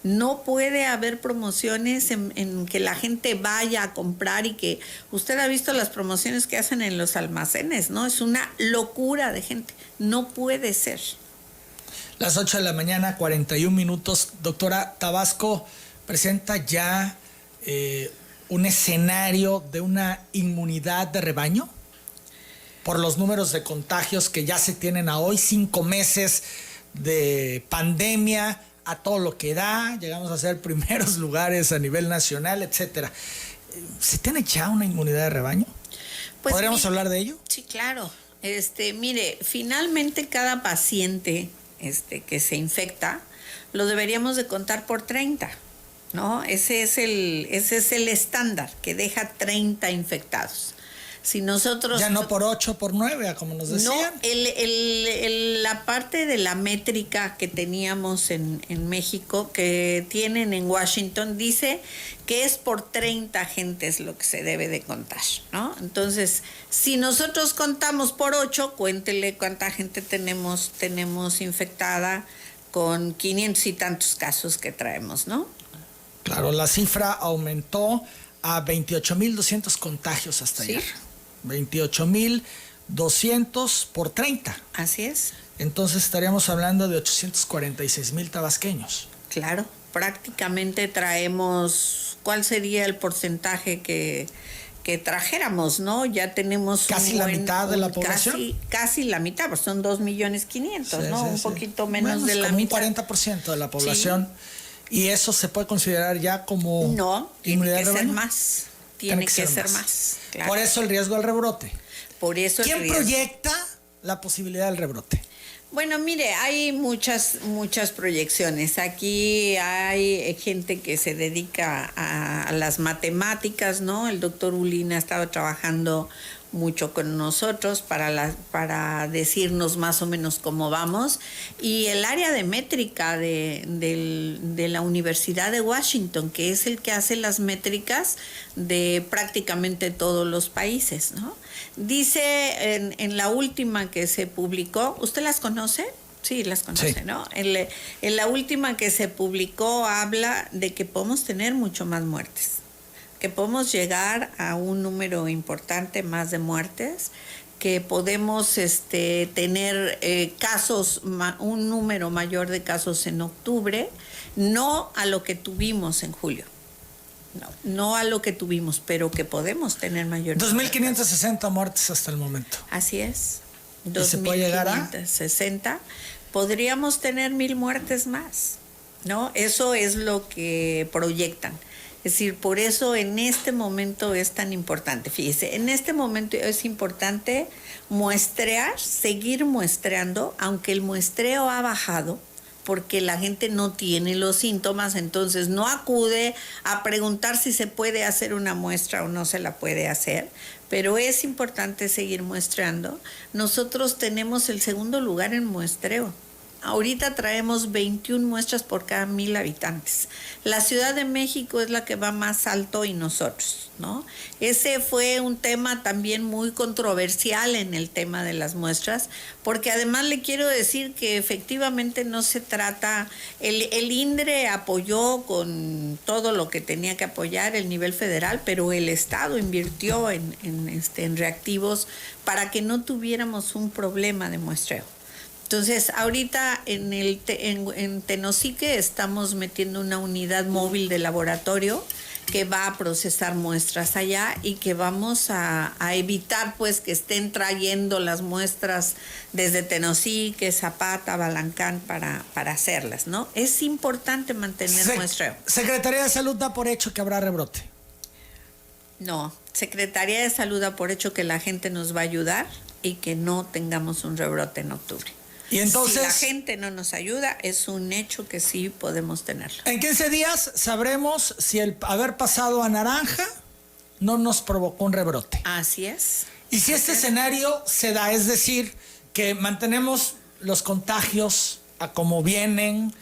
No puede haber promociones en que la gente vaya a comprar y que usted ha visto las promociones que hacen en los almacenes, ¿no? Es una locura de gente. No puede ser. Las 8 de la mañana, 41 minutos. Doctora, Tabasco presenta ya un escenario de una inmunidad de rebaño por los números de contagios que ya se tienen a hoy, 5 meses de pandemia a todo lo que da, llegamos a ser primeros lugares a nivel nacional, etcétera. ¿Se tiene ya una inmunidad de rebaño? Pues ¿podríamos hablar de ello? Sí, claro. Mire, finalmente cada paciente que se infecta lo deberíamos de contar por 30. ¿No? Ese es el estándar, que deja 30 infectados. Si nosotros... Ya no por 8, por 9, como nos decían. No, la parte de la métrica que teníamos en México, que tienen en Washington, dice que es por 30 agentes lo que se debe de contar, ¿no? Entonces, si nosotros contamos por 8, cuéntele cuánta gente tenemos infectada con 500 y tantos casos que traemos, ¿no? Claro, la cifra aumentó a 28,200 contagios hasta ayer. 28,200 por 30. Así es. Entonces estaríamos hablando de 846,000 tabasqueños. Claro, prácticamente traemos, ¿cuál sería el porcentaje que trajéramos, ¿no? Ya tenemos casi la mitad de la población. Casi la mitad, pues son 2,500,000, ¿no? Un poquito menos de la como mitad. Un 40% de la población. Sí. ¿Y eso se puede considerar ya como inmunidad de rebaño? Tiene que ser más. Claro. Por eso el riesgo del rebrote. Por eso ¿Quién proyecta la posibilidad del rebrote? Bueno, mire, hay muchas proyecciones. Aquí hay gente que se dedica a las matemáticas, ¿no? El doctor Ulina ha estado trabajando mucho con nosotros para decirnos más o menos cómo vamos. Y el área de métrica de la Universidad de Washington, que es el que hace las métricas de prácticamente todos los países, ¿no? Dice en la última que se publicó, ¿usted las conoce? Sí, las conoce, sí. ¿No? En la última que se publicó habla de que podemos tener mucho más muertes, que podemos llegar a un número importante más de muertes, que podemos tener un número mayor de casos en octubre, no a lo que tuvimos en julio. No a lo que tuvimos, pero que podemos tener mayor. 2,560 muertes hasta el momento. Así es. ¿Y se puede llegar a 2,560, podríamos tener 1,000 muertes más, ¿no? Eso es lo que proyectan. Es decir, por eso en este momento es tan importante. Fíjese, en este momento es importante muestrear, seguir muestreando, aunque el muestreo ha bajado, porque la gente no tiene los síntomas, entonces no acude a preguntar si se puede hacer una muestra o no se la puede hacer, pero es importante seguir muestreando. Nosotros tenemos el segundo lugar en muestreo. Ahorita traemos 21 muestras por cada 1,000 habitantes. La Ciudad de México es la que va más alto y nosotros, ¿no? Ese fue un tema también muy controversial en el tema de las muestras, porque además le quiero decir que efectivamente no se trata, el INDRE apoyó con todo lo que tenía que apoyar el nivel federal, pero el Estado invirtió en reactivos para que no tuviéramos un problema de muestreo. Entonces, ahorita en Tenosique estamos metiendo una unidad móvil de laboratorio que va a procesar muestras allá y que vamos a evitar pues que estén trayendo las muestras desde Tenosique, Zapata, Balancán para hacerlas, ¿no? Es importante mantener muestreo. Secretaría de Salud da por hecho que habrá rebrote. No, Secretaría de Salud da por hecho que la gente nos va a ayudar y que no tengamos un rebrote en octubre. Y entonces, si la gente no nos ayuda, es un hecho que sí podemos tenerlo. En 15 días sabremos si el haber pasado a naranja no nos provocó un rebrote. Así es. Y si este escenario se da, es decir, que mantenemos los contagios a como vienen,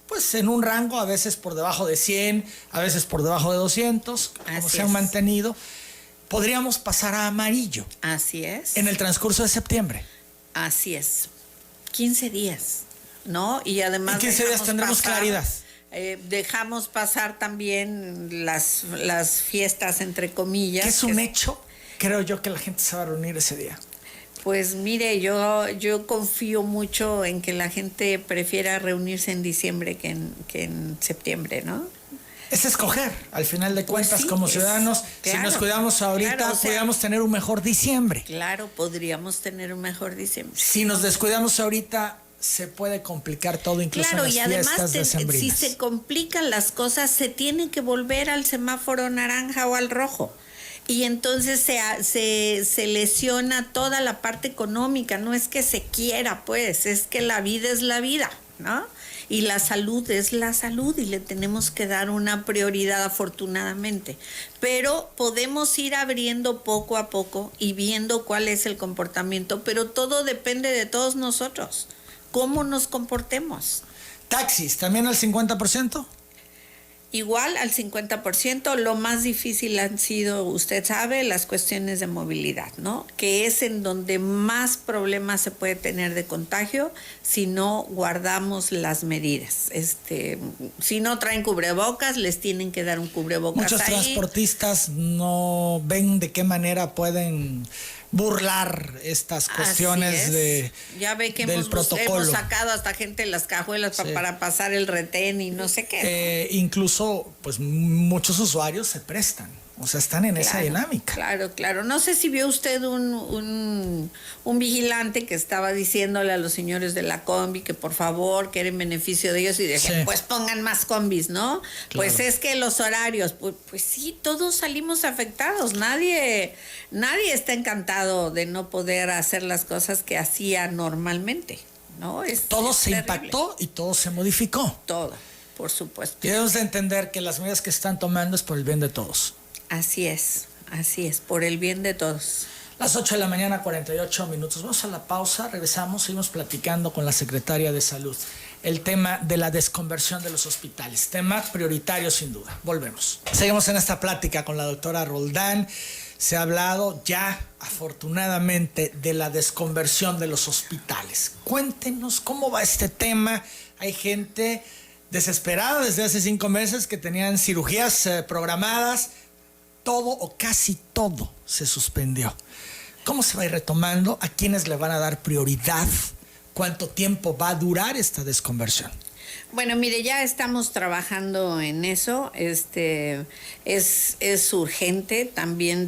pues en un rango, a veces por debajo de 100, a veces por debajo de 200, como se han mantenido, podríamos pasar a amarillo. Así es. En el transcurso de septiembre. Así es. 15 días, ¿no? Y además en 15 días tendremos claridad. Dejamos pasar también las fiestas, entre comillas. ¿Qué es un hecho? Creo yo que la gente se va a reunir ese día. Pues mire, yo confío mucho en que la gente prefiera reunirse en diciembre que en septiembre, ¿no? Es escoger, al final de cuentas, pues sí, como ciudadanos, claro, si nos cuidamos ahorita, claro, podríamos tener un mejor diciembre. Claro, podríamos tener un mejor diciembre. Si nos descuidamos ahorita, se puede complicar todo, incluso claro, en las fiestas decembrinas. Si se complican las cosas, se tiene que volver al semáforo naranja o al rojo. Y entonces se lesiona toda la parte económica. No es que se quiera, pues, es que la vida es la vida, ¿no? Y la salud es la salud y le tenemos que dar una prioridad, afortunadamente. Pero podemos ir abriendo poco a poco y viendo cuál es el comportamiento, pero todo depende de todos nosotros, cómo nos comportemos. ¿Taxis también al 50%? Igual al 50%, lo más difícil han sido, usted sabe, las cuestiones de movilidad, ¿no? Que es en donde más problemas se puede tener de contagio si no guardamos las medidas. Si no traen cubrebocas, les tienen que dar un cubrebocas. Muchos transportistas no ven de qué manera pueden burlar estas cuestiones ya ve que del protocolo. Hemos sacado hasta gente en las cajuelas para pasar el retén y no sé qué, ¿no? Incluso pues muchos usuarios se prestan, o sea, están en esa dinámica. Claro. No sé si vio usted un vigilante que estaba diciéndole a los señores de la combi que por favor, que era en beneficio de ellos, y decían, pues pongan más combis, ¿no? Claro. Pues es que los horarios, pues sí, todos salimos afectados. Nadie está encantado de no poder hacer las cosas que hacía normalmente, ¿no? Todo se impactó y todo se modificó. Todo, por supuesto. Debemos de entender que las medidas que están tomando es por el bien de todos. Así es, por el bien de todos. Las 8 de la mañana, 48 minutos. Vamos a la pausa, regresamos, seguimos platicando con la Secretaria de Salud. El tema de la desconversión de los hospitales, tema prioritario sin duda. Volvemos. Seguimos en esta plática con la doctora Roldán. Se ha hablado ya, afortunadamente, de la desconversión de los hospitales. Cuéntenos cómo va este tema. Hay gente desesperada desde hace 5 meses que tenían cirugías programadas. Todo o casi todo se suspendió. ¿Cómo se va a ir retomando? ¿A quiénes le van a dar prioridad? ¿Cuánto tiempo va a durar esta desconversión? Bueno, mire, ya estamos trabajando en eso. Es urgente también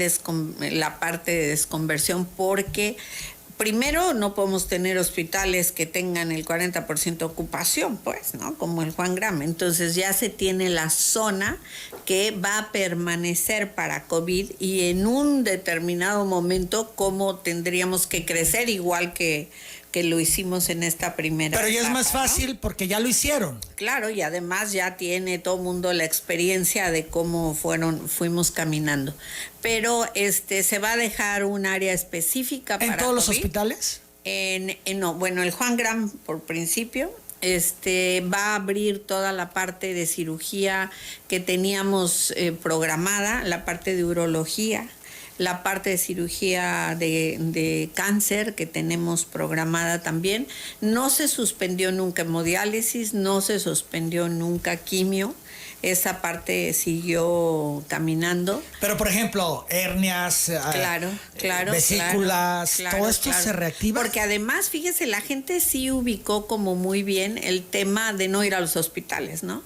la parte de desconversión porque primero, no podemos tener hospitales que tengan el 40% ocupación, pues, ¿no? Como el Juan Graham. Entonces ya se tiene la zona que va a permanecer para COVID y en un determinado momento cómo tendríamos que crecer, igual que lo hicimos en esta primera Pero ya etapa, es más fácil, ¿no? Porque ya lo hicieron. Claro, y además ya tiene todo el mundo la experiencia de cómo fuimos caminando. Pero se va a dejar un área específica para ¿En todos los COVID. hospitales? No, bueno, el Juan Graham por principio va a abrir toda la parte de cirugía que teníamos programada, la parte de urología, la parte de cirugía de cáncer que tenemos programada también. No se suspendió nunca hemodiálisis, no se suspendió nunca quimio. Esa parte siguió caminando. Pero, por ejemplo, hernias, vesículas, claro, todo esto se reactiva. Porque además, fíjese, la gente sí ubicó como muy bien el tema de no ir a los hospitales, ¿no?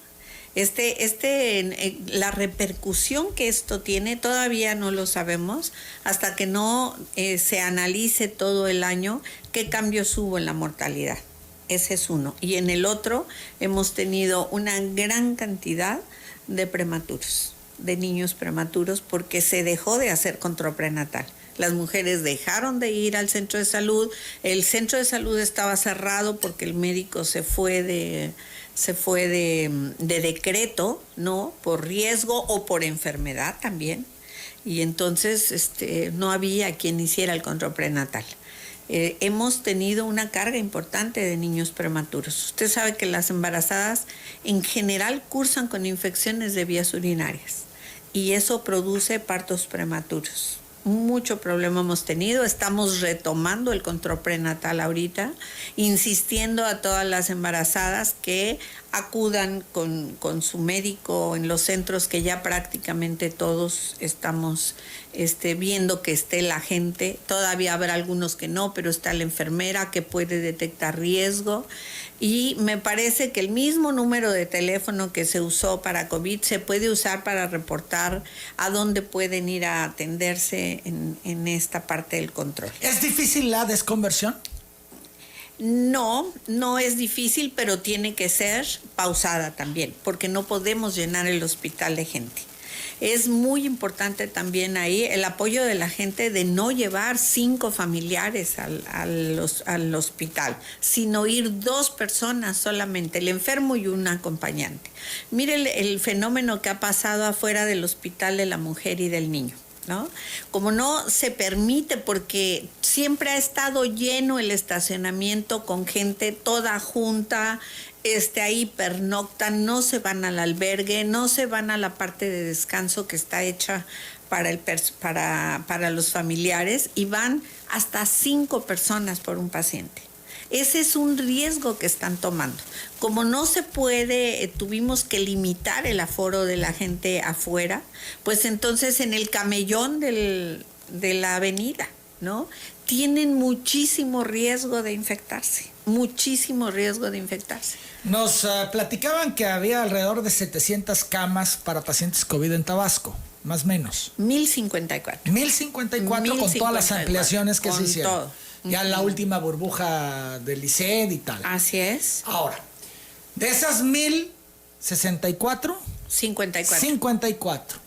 La repercusión que esto tiene todavía no lo sabemos hasta que no se analice todo el año qué cambios hubo en la mortalidad. Ese es uno. Y en el otro hemos tenido una gran cantidad de prematuros, de niños prematuros, porque se dejó de hacer control prenatal. Las mujeres dejaron de ir al centro de salud. El centro de salud estaba cerrado porque el médico se fue de decreto, ¿no? Por riesgo o por enfermedad también. Y entonces no había quien hiciera el control prenatal. Hemos tenido una carga importante de niños prematuros. Usted sabe que las embarazadas en general cursan con infecciones de vías urinarias y eso produce partos prematuros. Mucho problema hemos tenido. Estamos retomando el control prenatal ahorita, insistiendo a todas las embarazadas que acudan con su médico en los centros, que ya prácticamente todos estamos viendo que esté la gente. Todavía habrá algunos que no, pero está la enfermera que puede detectar riesgo. Y me parece que el mismo número de teléfono que se usó para COVID se puede usar para reportar a dónde pueden ir a atenderse en esta parte del control. ¿Es difícil la desconversión? No, no es difícil, pero tiene que ser pausada también, porque no podemos llenar el hospital de gente. Es muy importante también ahí el apoyo de la gente de no llevar 5 familiares al hospital, sino ir 2 personas solamente, el enfermo y un acompañante. Mire el fenómeno que ha pasado afuera del hospital de la mujer y del niño, ¿no? Como no se permite, porque siempre ha estado lleno el estacionamiento con gente toda junta, ahí pernoctan, no se van al albergue, no se van a la parte de descanso que está hecha para los familiares, y van hasta 5 personas por un paciente. Ese es un riesgo que están tomando. Como no se puede, tuvimos que limitar el aforo de la gente afuera, pues entonces en el camellón de la avenida, ¿no? Tienen muchísimo riesgo de infectarse, muchísimo riesgo de infectarse. Nos platicaban que había alrededor de 700 camas para pacientes COVID en Tabasco, más o menos. 1054. 1054 con todas las ampliaciones que se hicieron. Todo. Ya la última burbuja del ICED y tal. Así es. Ahora, de esas 1064, 54,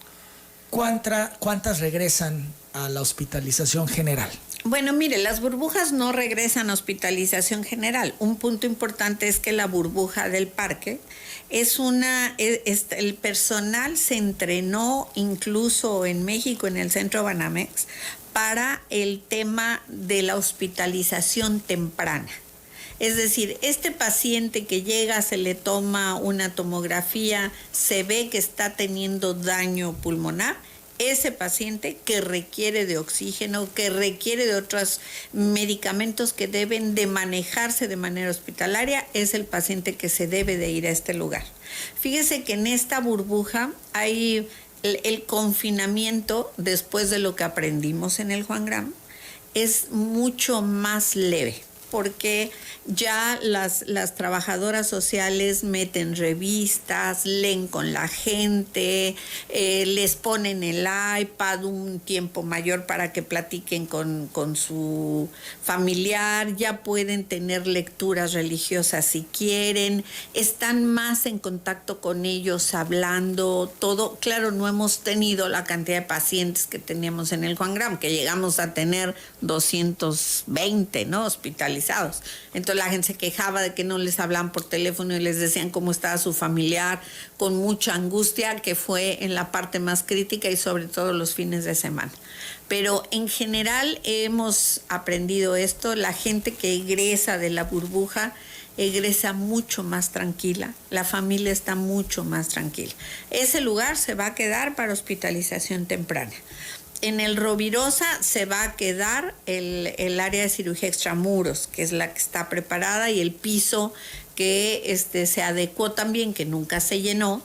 ¿cuántas regresan a la hospitalización general? Bueno, mire, las burbujas no regresan a hospitalización general. Un punto importante es que la burbuja del parque el personal se entrenó incluso en México, en el centro Banamex, para el tema de la hospitalización temprana. Es decir, este paciente que llega, se le toma una tomografía, se ve que está teniendo daño pulmonar, ese paciente que requiere de oxígeno, que requiere de otros medicamentos que deben de manejarse de manera hospitalaria, es el paciente que se debe de ir a este lugar. Fíjese que en esta burbuja hay el confinamiento, después de lo que aprendimos en el Juan Graham, es mucho más leve. porque ya las trabajadoras sociales meten revistas, leen con la gente, les ponen el iPad un tiempo mayor para que platiquen con su familiar, ya pueden tener lecturas religiosas si quieren, están más en contacto con ellos hablando, todo. Claro, no hemos tenido la cantidad de pacientes que teníamos en el Juan Graham, que llegamos a tener 220, ¿no?, hospitalizados. Entonces la gente se quejaba de que no les hablaban por teléfono y les decían cómo estaba su familiar, con mucha angustia, que fue en la parte más crítica y sobre todo los fines de semana. Pero en general hemos aprendido esto, la gente que egresa de la burbuja egresa mucho más tranquila, la familia está mucho más tranquila. Ese lugar se va a quedar para hospitalización temprana. En el Rovirosa se va a quedar el área de cirugía extramuros, que es la que está preparada, y el piso que se adecuó también, que nunca se llenó,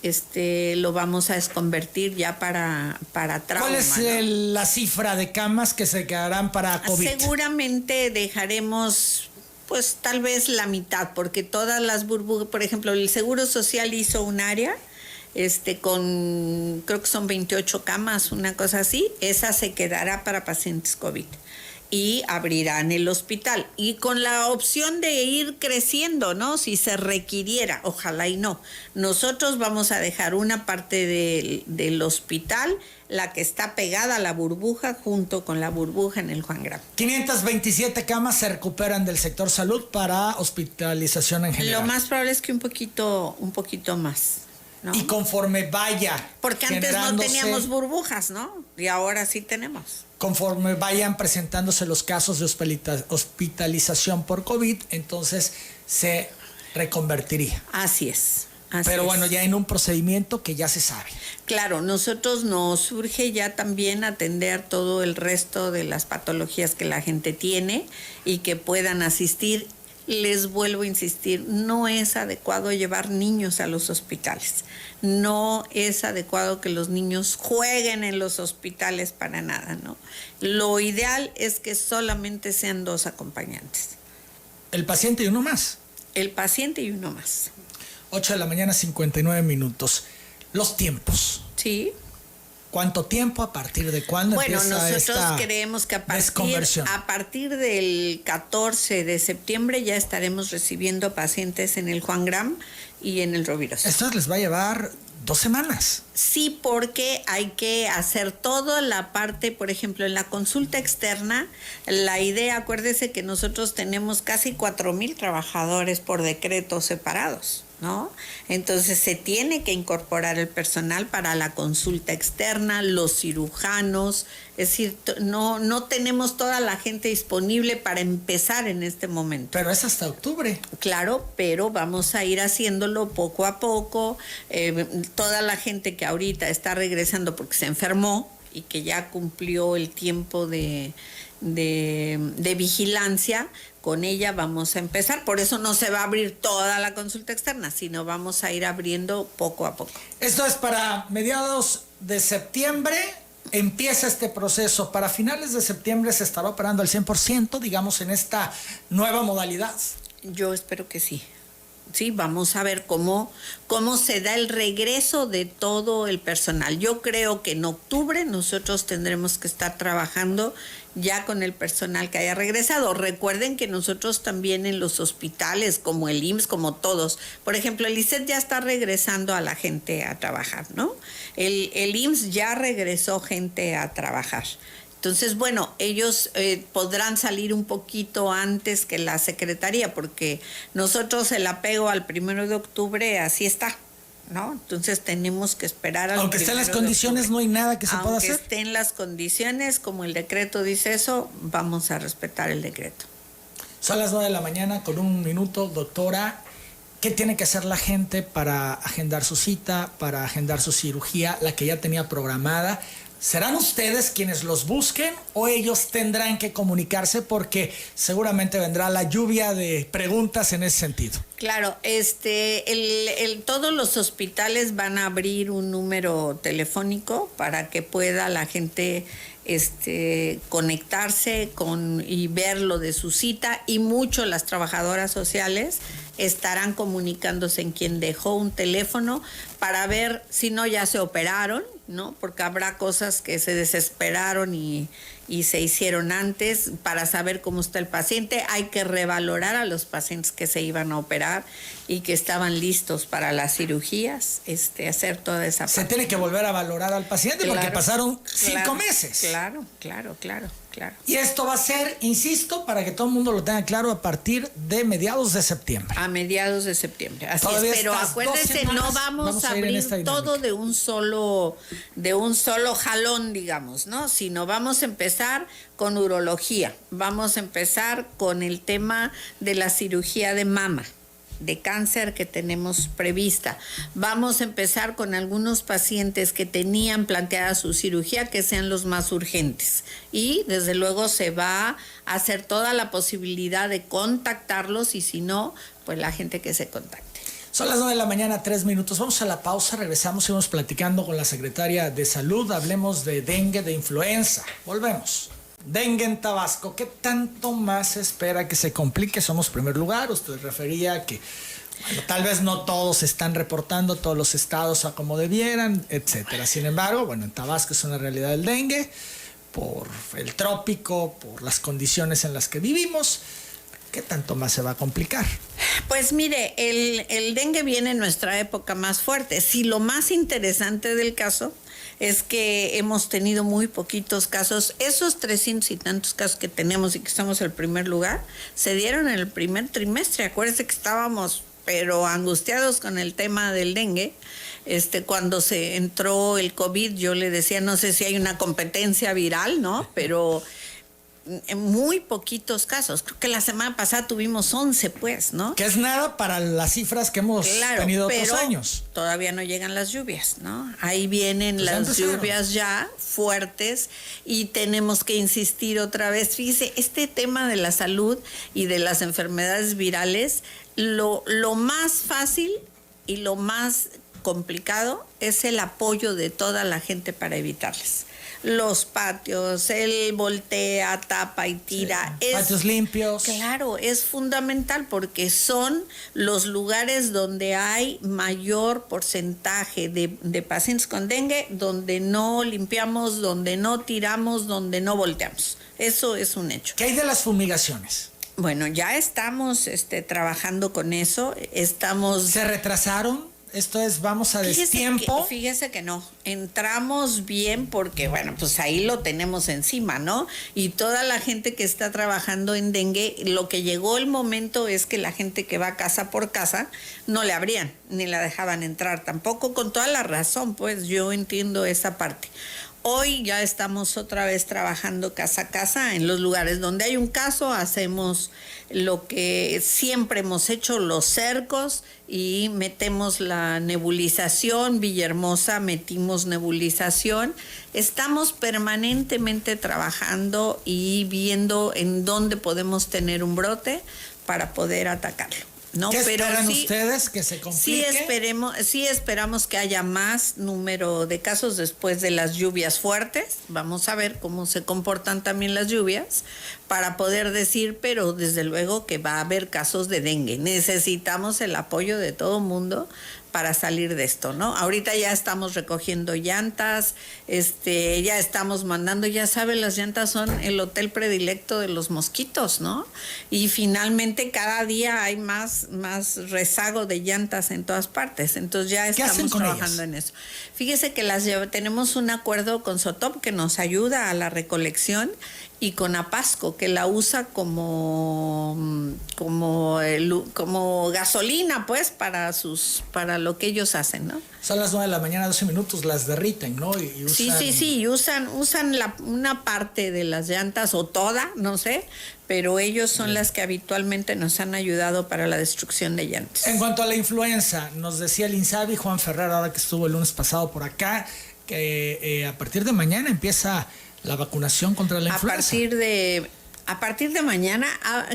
lo vamos a desconvertir ya para trauma. ¿Cuál es la cifra de camas que se quedarán para COVID? Seguramente dejaremos, pues tal vez la mitad, porque todas las burbujas, por ejemplo, el Seguro Social hizo un área con, creo que son 28 camas, una cosa así, esa se quedará para pacientes COVID y abrirán el hospital, y con la opción de ir creciendo, ¿no?, si se requiriera, ojalá y no. Nosotros vamos a dejar una parte del hospital, la que está pegada a la burbuja, junto con la burbuja en el Juan Graham. 527 camas se recuperan del sector salud para hospitalización en general. Lo más probable es que un poquito más, ¿no? Y conforme vaya, porque antes no teníamos burbujas, ¿no? Y ahora sí tenemos. Conforme vayan presentándose los casos de hospitalización por COVID, entonces se reconvertiría. Así es. Pero bueno, ya en un procedimiento que ya se sabe. Claro, nosotros nos urge ya también atender todo el resto de las patologías que la gente tiene y que puedan asistir. Les vuelvo a insistir, no es adecuado llevar niños a los hospitales. No es adecuado que los niños jueguen en los hospitales para nada, ¿no? Lo ideal es que solamente sean 2 acompañantes. El paciente y uno más. El paciente y uno más. 8 de la mañana, 59 minutos. Los tiempos. Sí. ¿Cuánto tiempo? ¿A partir de cuándo empieza esta nosotros creemos que a partir del 14 de septiembre ya estaremos recibiendo pacientes en el Juan Graham y en el Rovirosa. Esto les va a llevar 2 semanas. Sí, porque hay que hacer toda la parte, por ejemplo, en la consulta externa, la idea, acuérdese que nosotros tenemos casi 4,000 trabajadores por decreto separados, ¿no? Entonces se tiene que incorporar el personal para la consulta externa, los cirujanos, es decir, no tenemos toda la gente disponible para empezar en este momento. Pero es hasta octubre. Claro, pero vamos a ir haciéndolo poco a poco. Toda la gente que ahorita está regresando porque se enfermó y que ya cumplió el tiempo de vigilancia, con ella vamos a empezar. Por eso no se va a abrir toda la consulta externa, sino vamos a ir abriendo poco a poco. Esto es para mediados de septiembre, empieza este proceso. Para finales de septiembre se estará operando al 100%, digamos, en esta nueva modalidad. Yo espero que sí. Sí, vamos a ver cómo se da el regreso de todo el personal. Yo creo que en octubre nosotros tendremos que estar trabajando ya con el personal que haya regresado. Recuerden que nosotros también en los hospitales, como el IMSS, como todos, por ejemplo, el ISSSTE ya está regresando a la gente a trabajar, ¿no? El IMSS ya regresó gente a trabajar. Entonces, bueno, ellos podrán salir un poquito antes que la Secretaría, porque nosotros el apego al 1 de octubre así está, ¿no? Entonces tenemos que esperar al Aunque estén las condiciones, no hay nada que se pueda hacer. Aunque estén las condiciones, como el decreto dice eso, vamos a respetar el decreto. Son las 9 de la mañana con 1 minuto, doctora. ¿Qué tiene que hacer la gente para agendar su cita, para agendar su cirugía, la que ya tenía programada? ¿Serán ustedes quienes los busquen o ellos tendrán que comunicarse? Porque seguramente vendrá la lluvia de preguntas en ese sentido. Claro, todos los hospitales van a abrir un número telefónico para que pueda la gente conectarse y ver lo de su cita, y mucho las trabajadoras sociales estarán comunicándose en quien dejó un teléfono para ver si no ya se operaron, ¿no? Porque habrá cosas que se desesperaron y se hicieron antes, para saber cómo está el paciente. Hay que revalorar a los pacientes que se iban a operar y que estaban listos para las cirugías, hacer toda esa parte. Se tiene que volver a valorar al paciente, porque pasaron 5 meses. Claro. Y esto va a ser, insisto, para que todo el mundo lo tenga claro, a partir de mediados de septiembre. A mediados de septiembre, así Todavía es. Pero acuérdense, no vamos a abrir todo de un solo jalón, digamos, ¿no? Sino vamos a empezar con urología, vamos a empezar con el tema de la cirugía de mama, de cáncer que tenemos prevista. Vamos a empezar con algunos pacientes que tenían planteada su cirugía, que sean los más urgentes. Y desde luego se va a hacer toda la posibilidad de contactarlos, y si no, pues la gente que se contacte. Son las 9 de la mañana, 3 minutos. Vamos a la pausa, regresamos, seguimos platicando con la secretaria de Salud. Hablemos de dengue, de influenza. Volvemos. Dengue en Tabasco, ¿qué tanto más se espera que se complique? Somos primer lugar. Usted refería que tal vez no todos están reportando, todos los estados a como debieran, etcétera. Sin embargo, en Tabasco es una realidad el dengue, por el trópico, por las condiciones en las que vivimos. ¿Qué tanto más se va a complicar? Pues mire, el dengue viene en nuestra época más fuerte. Sí, lo más interesante del caso es que hemos tenido muy poquitos casos. Esos 300 y tantos casos que tenemos y que estamos en el primer lugar, se dieron en el primer trimestre. Acuérdense que estábamos pero angustiados con el tema del dengue. Cuando se entró el COVID, yo le decía, no sé si hay una competencia viral, ¿no? Pero en muy poquitos casos. Creo que la semana pasada tuvimos 11, pues, ¿no? Que es nada para las cifras que hemos tenido otros años. Todavía no llegan las lluvias, ¿no? Ahí vienen las lluvias ya fuertes, y tenemos que insistir otra vez. Fíjese, este tema de la salud y de las enfermedades virales, lo más fácil y lo más complicado es el apoyo de toda la gente para evitarles. Los patios, el voltea, tapa y tira. Sí, patios limpios. Claro, es fundamental, porque son los lugares donde hay mayor porcentaje de pacientes con dengue, donde no limpiamos, donde no tiramos, donde no volteamos. Eso es un hecho. ¿Qué hay de las fumigaciones? Bueno, ya estamos trabajando con eso. ¿Se retrasaron? Esto es, vamos a destiempo. Fíjese que no, entramos bien porque, pues ahí lo tenemos encima, ¿no? Y toda la gente que está trabajando en dengue, lo que llegó el momento es que la gente que va casa por casa no le abrían, ni la dejaban entrar tampoco, con toda la razón, pues yo entiendo esa parte. Hoy ya estamos otra vez trabajando casa a casa. En los lugares donde hay un caso, hacemos lo que siempre hemos hecho, los cercos, y metemos la nebulización. Villahermosa metimos nebulización. Estamos permanentemente trabajando y viendo en dónde podemos tener un brote para poder atacarlo. ¿No? ¿Qué esperan ustedes que se complique? Sí esperamos que haya más número de casos después de las lluvias fuertes. Vamos a ver cómo se comportan también las lluvias para poder decir, pero desde luego que va a haber casos de dengue. Necesitamos el apoyo de todo mundo para salir de esto, ¿no? Ahorita ya estamos recogiendo llantas, ya estamos mandando, ya saben, las llantas son el hotel predilecto de los mosquitos, ¿no? Y finalmente cada día hay más rezago de llantas en todas partes, entonces ya estamos trabajando en eso. Fíjese que tenemos un acuerdo con Sotop que nos ayuda a la recolección, y con Apasco, que la usa como gasolina, pues, para lo que ellos hacen, ¿no? Son las 9 de la mañana, 12 minutos, las derriten, ¿no? Y usan, usan una parte de las llantas, o toda, no sé, pero ellos son las que habitualmente nos han ayudado para la destrucción de llantas. En cuanto a la influenza, nos decía el INSABI, Juan Ferrer, ahora que estuvo el lunes pasado por acá, que a partir de mañana empieza la vacunación contra la influenza. A partir de mañana,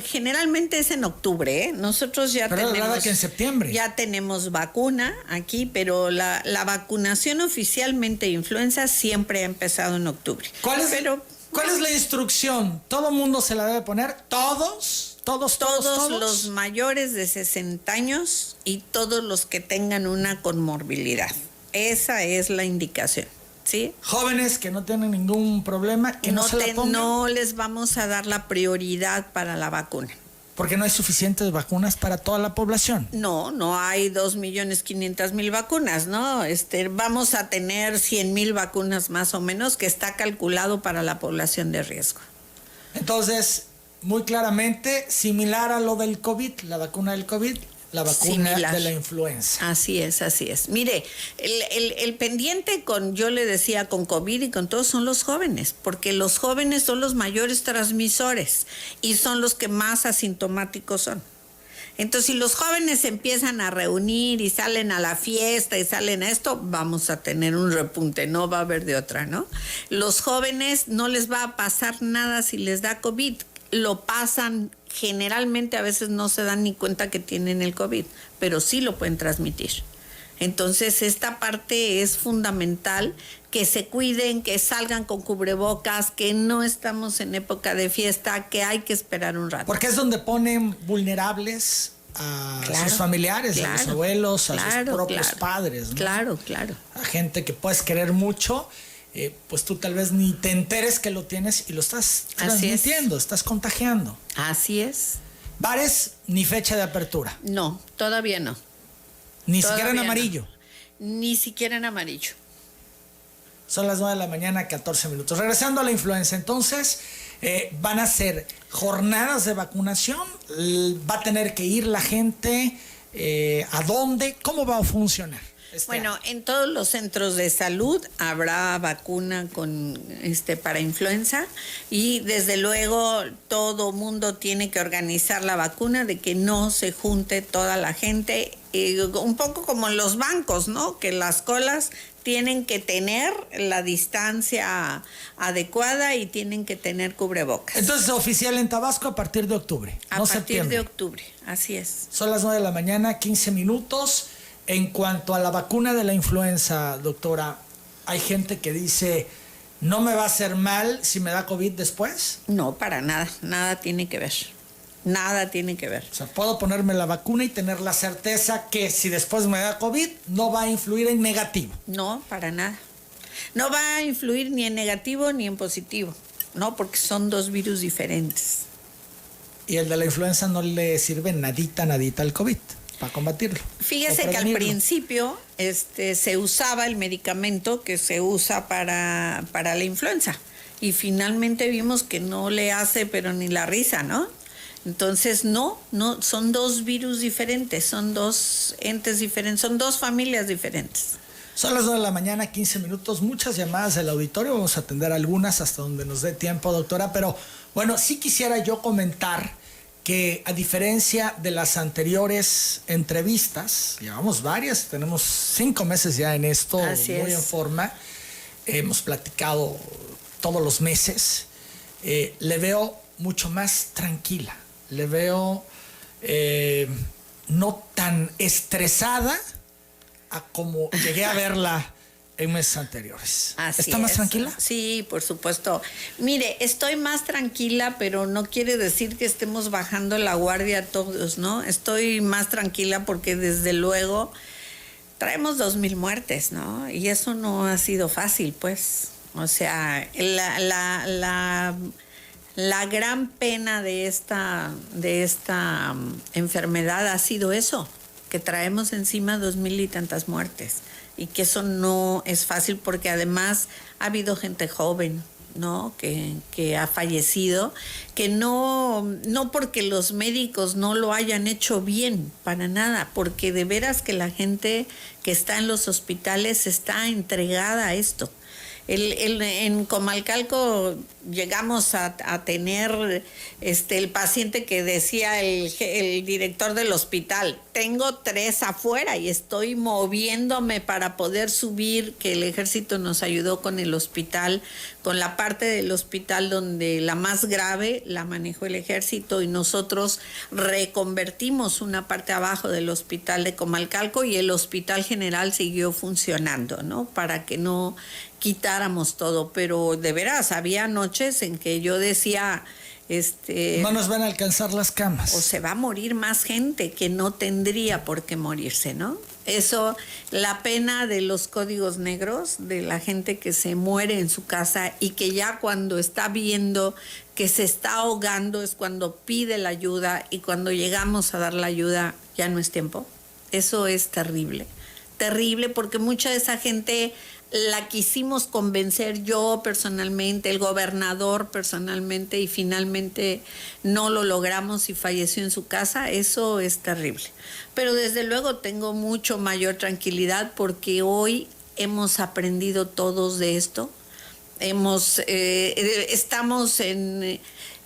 generalmente es en octubre, ¿eh? Nosotros ya pero tenemos... que en septiembre. Ya tenemos vacuna aquí, pero la vacunación oficialmente de influenza siempre ha empezado en octubre. ¿Cuál es la instrucción? ¿Todo mundo se la debe poner? ¿Todos? Todos los mayores de 60 años y todos los que tengan una comorbilidad. Esa es la indicación. ¿Sí? Jóvenes que no tienen ningún problema, que no se la pongan. No les vamos a dar la prioridad para la vacuna. Porque no hay suficientes vacunas para toda la población. No hay 2.500.000 vacunas, ¿no? Vamos a tener 100,000 vacunas más o menos, que está calculado para la población de riesgo. Entonces, muy claramente, similar a lo del COVID, la vacuna del COVID, la vacuna de la influenza. Así es. Mire, el pendiente yo le decía, con COVID y con todo, son los jóvenes, porque los jóvenes son los mayores transmisores y son los que más asintomáticos son. Entonces, si los jóvenes se empiezan a reunir y salen a la fiesta y salen a esto, vamos a tener un repunte, no va a haber de otra, ¿no? Los jóvenes no les va a pasar nada si les da COVID, lo pasan generalmente, a veces no se dan ni cuenta que tienen el COVID, pero sí lo pueden transmitir. Entonces, esta parte es fundamental, que se cuiden, que salgan con cubrebocas, que no estamos en época de fiesta, que hay que esperar un rato. Porque es donde ponen vulnerables a sus familiares, a los abuelos, a sus propios padres, ¿no? Claro. A gente que puedes querer mucho, pues tú tal vez ni te enteres que lo tienes y lo estás transmitiendo, estás contagiando. Así es. Bares, ni fecha de apertura. No, todavía no. Ni siquiera en amarillo. Ni siquiera en amarillo. Son las 9 de la mañana, 14 minutos. Regresando a la influenza, entonces, van a ser jornadas de vacunación. Va a tener que ir la gente. ¿A dónde? ¿Cómo va a funcionar? Bueno, en todos los centros de salud habrá vacuna para influenza, y desde luego todo mundo tiene que organizar la vacuna, de que no se junte toda la gente, un poco como en los bancos, ¿no? Que las colas tienen que tener la distancia adecuada y tienen que tener cubrebocas. Entonces, oficial en Tabasco a partir de octubre, no septiembre. A partir de octubre, así es. Son las 9 de la mañana, 15 minutos. En cuanto a la vacuna de la influenza, doctora, ¿hay gente que dice, no me va a hacer mal si me da COVID después? No, para nada, nada tiene que ver. Nada tiene que ver. O sea, puedo ponerme la vacuna y tener la certeza que si después me da COVID, no va a influir en negativo. No, para nada. No va a influir ni en negativo ni en positivo, ¿no? Porque son dos virus diferentes. ¿Y el de la influenza no le sirve nadita al COVID para combatirlo? Fíjese que al principio se usaba el medicamento que se usa para la influenza, y finalmente vimos que no le hace pero ni la risa, ¿no? Entonces, no, son dos virus diferentes, son dos entes diferentes, son dos familias diferentes. Son las 9 de la mañana, 15 minutos, muchas llamadas del auditorio, vamos a atender algunas hasta donde nos dé tiempo, doctora, pero bueno, sí quisiera yo comentar que a diferencia de las anteriores entrevistas, llevamos varias, tenemos 5 meses ya en esto, muy en forma, hemos platicado todos los meses, le veo mucho más tranquila, le veo no tan estresada a como llegué a verla en meses anteriores. ¿Está más tranquila? Sí, por supuesto. Mire, estoy más tranquila, pero no quiere decir que estemos bajando la guardia todos, ¿no? Estoy más tranquila porque desde luego traemos 2,000 muertes, ¿no? Y eso no ha sido fácil, pues. O sea, la gran pena de esta enfermedad ha sido eso, que traemos encima 2,000 y tantas muertes, y que eso no es fácil, porque además ha habido gente joven, ¿no? Que ha fallecido, que no porque los médicos no lo hayan hecho bien, para nada, porque de veras que la gente que está en los hospitales está entregada a esto. En Comalcalco llegamos a tener el paciente que decía el director del hospital: tengo 3 afuera y estoy moviéndome para poder subir, que el ejército nos ayudó con el hospital, con la parte del hospital donde la más grave la manejó el ejército y nosotros reconvertimos una parte abajo del hospital de Comalcalco y el hospital general siguió funcionando, ¿no? Para que no quitáramos todo, pero de veras había noches en que yo decía, no nos van a alcanzar las camas. o se va a morir más gente que no tendría por qué morirse, ¿no? Eso, la pena de los códigos negros, de la gente que se muere en su casa y que ya cuando está viendo que se está ahogando es cuando pide la ayuda y cuando llegamos a dar la ayuda ya no es tiempo. Eso es terrible, terrible porque mucha de esa gente la quisimos convencer yo personalmente, el gobernador personalmente y finalmente no lo logramos y falleció en su casa. Eso es terrible. Pero desde luego tengo mucho mayor tranquilidad porque hoy hemos aprendido todos de esto. Estamos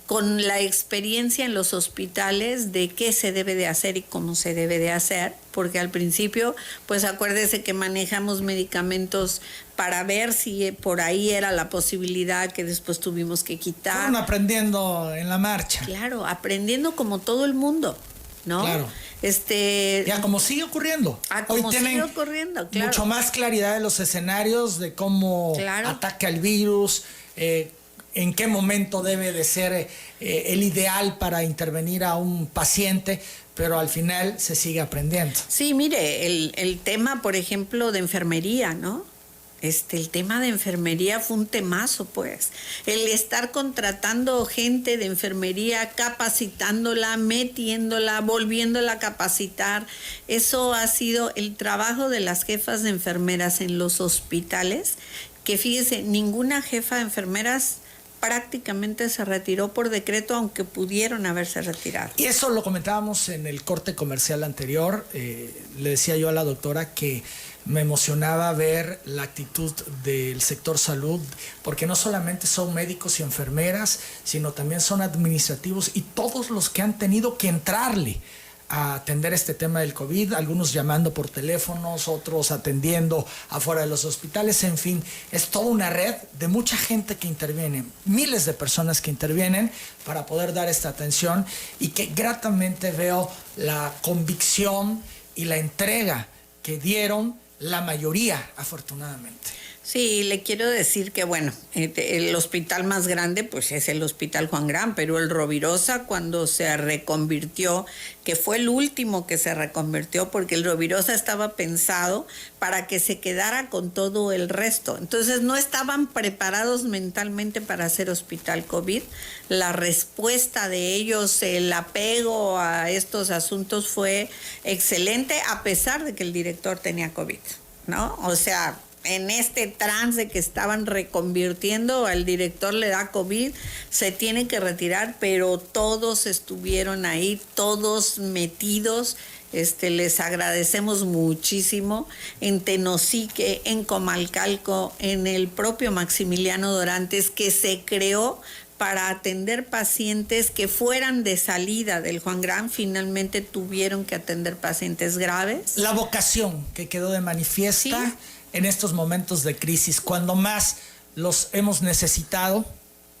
con la experiencia en los hospitales de qué se debe de hacer y cómo se debe de hacer, porque al principio, pues acuérdese que manejamos medicamentos para ver si por ahí era la posibilidad que después tuvimos que quitar. Fueron aprendiendo en la marcha. Claro, aprendiendo como todo el mundo, ¿no? Claro. Ya como sigue ocurriendo. Como sigue ocurriendo, claro. Mucho más claridad de los escenarios, de cómo ataca el virus, en qué momento debe de ser el ideal para intervenir a un paciente, pero al final se sigue aprendiendo. Sí, mire, el tema, por ejemplo, de enfermería, ¿no? El tema de enfermería fue un temazo, pues. El estar contratando gente de enfermería, capacitándola, metiéndola, volviéndola a capacitar. Eso ha sido el trabajo de las jefas de enfermeras en los hospitales, que fíjese, ninguna jefa de enfermeras prácticamente se retiró por decreto, aunque pudieron haberse retirado. Y eso lo comentábamos en el corte comercial anterior. Le decía yo a la doctora que me emocionaba ver la actitud del sector salud, porque no solamente son médicos y enfermeras, sino también son administrativos y todos los que han tenido que entrarle a atender este tema del COVID, algunos llamando por teléfonos, otros atendiendo afuera de los hospitales, en fin, es toda una red de mucha gente que interviene, miles de personas que intervienen para poder dar esta atención y que gratamente veo la convicción y la entrega que dieron la mayoría, afortunadamente. Sí, le quiero decir que, bueno, el hospital más grande pues es el Hospital Juan Gran, pero el Rovirosa cuando se reconvirtió, que fue el último que se reconvirtió, porque el Rovirosa estaba pensado para que se quedara con todo el resto. Entonces no estaban preparados mentalmente para hacer hospital COVID. La respuesta de ellos, el apego a estos asuntos fue excelente, a pesar de que el director tenía COVID, ¿no? O sea, en este trance que estaban reconvirtiendo, al director le da COVID, se tiene que retirar, pero todos estuvieron ahí, todos metidos. Les agradecemos muchísimo en Tenosique, en Comalcalco, en el propio Maximiliano Dorantes, que se creó para atender pacientes que fueran de salida del Juan Gran. Finalmente tuvieron que atender pacientes graves. La vocación que quedó de manifiesta. Sí. En estos momentos de crisis, cuando más los hemos necesitado,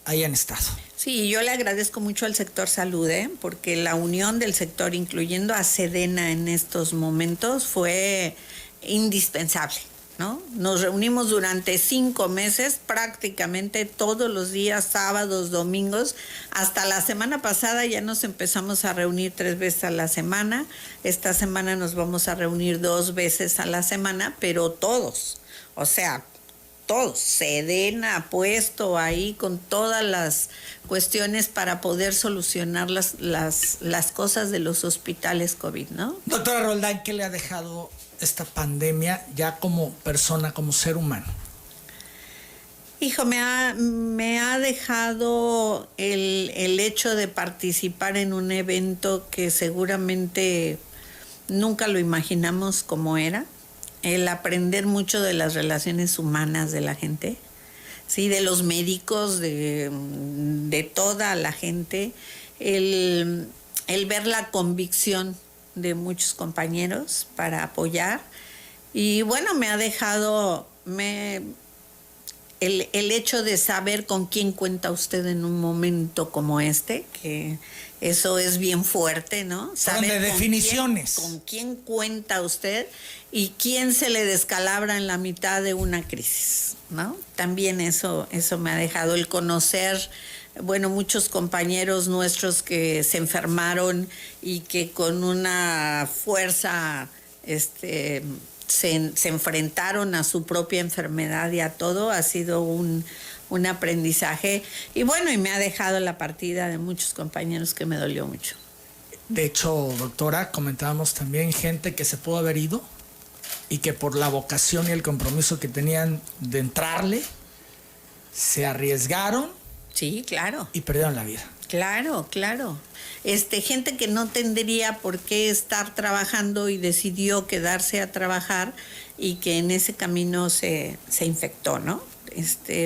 ahí han estado. Sí, yo le agradezco mucho al sector salud, porque la unión del sector, incluyendo a Sedena en estos momentos, fue indispensable, ¿no? Nos reunimos durante 5 meses, prácticamente todos los días, sábados, domingos. Hasta la semana pasada ya nos empezamos a reunir 3 veces a la semana. Esta semana nos vamos a reunir 2 veces a la semana, pero todos, o sea, todos. Sedena ha puesto ahí con todas las cuestiones para poder solucionar las cosas de los hospitales COVID, ¿no? Doctora Roldán, ¿qué le ha dejado esta pandemia ya como persona, como ser humano? Hijo, me ha dejado el hecho de participar en un evento que seguramente nunca lo imaginamos como era, el aprender mucho de las relaciones humanas de la gente, sí, de los médicos, de toda la gente, el ver la convicción de muchos compañeros para apoyar. Y bueno, me ha dejado el hecho de saber con quién cuenta usted en un momento como este, que eso es bien fuerte, ¿no? Saber de definiciones. Con quién cuenta usted y quién se le descalabra en la mitad de una crisis, ¿no? También eso me ha dejado el conocer, bueno, muchos compañeros nuestros que se enfermaron y que con una fuerza, se enfrentaron a su propia enfermedad y a todo. Ha sido un aprendizaje y bueno, y me ha dejado la partida de muchos compañeros que me dolió mucho. De hecho, doctora, comentábamos también gente que se pudo haber ido y que por la vocación y el compromiso que tenían de entrarle, se arriesgaron. Sí, claro. Y perdieron la vida. Claro. Gente que no tendría por qué estar trabajando y decidió quedarse a trabajar y que en ese camino se infectó, ¿no?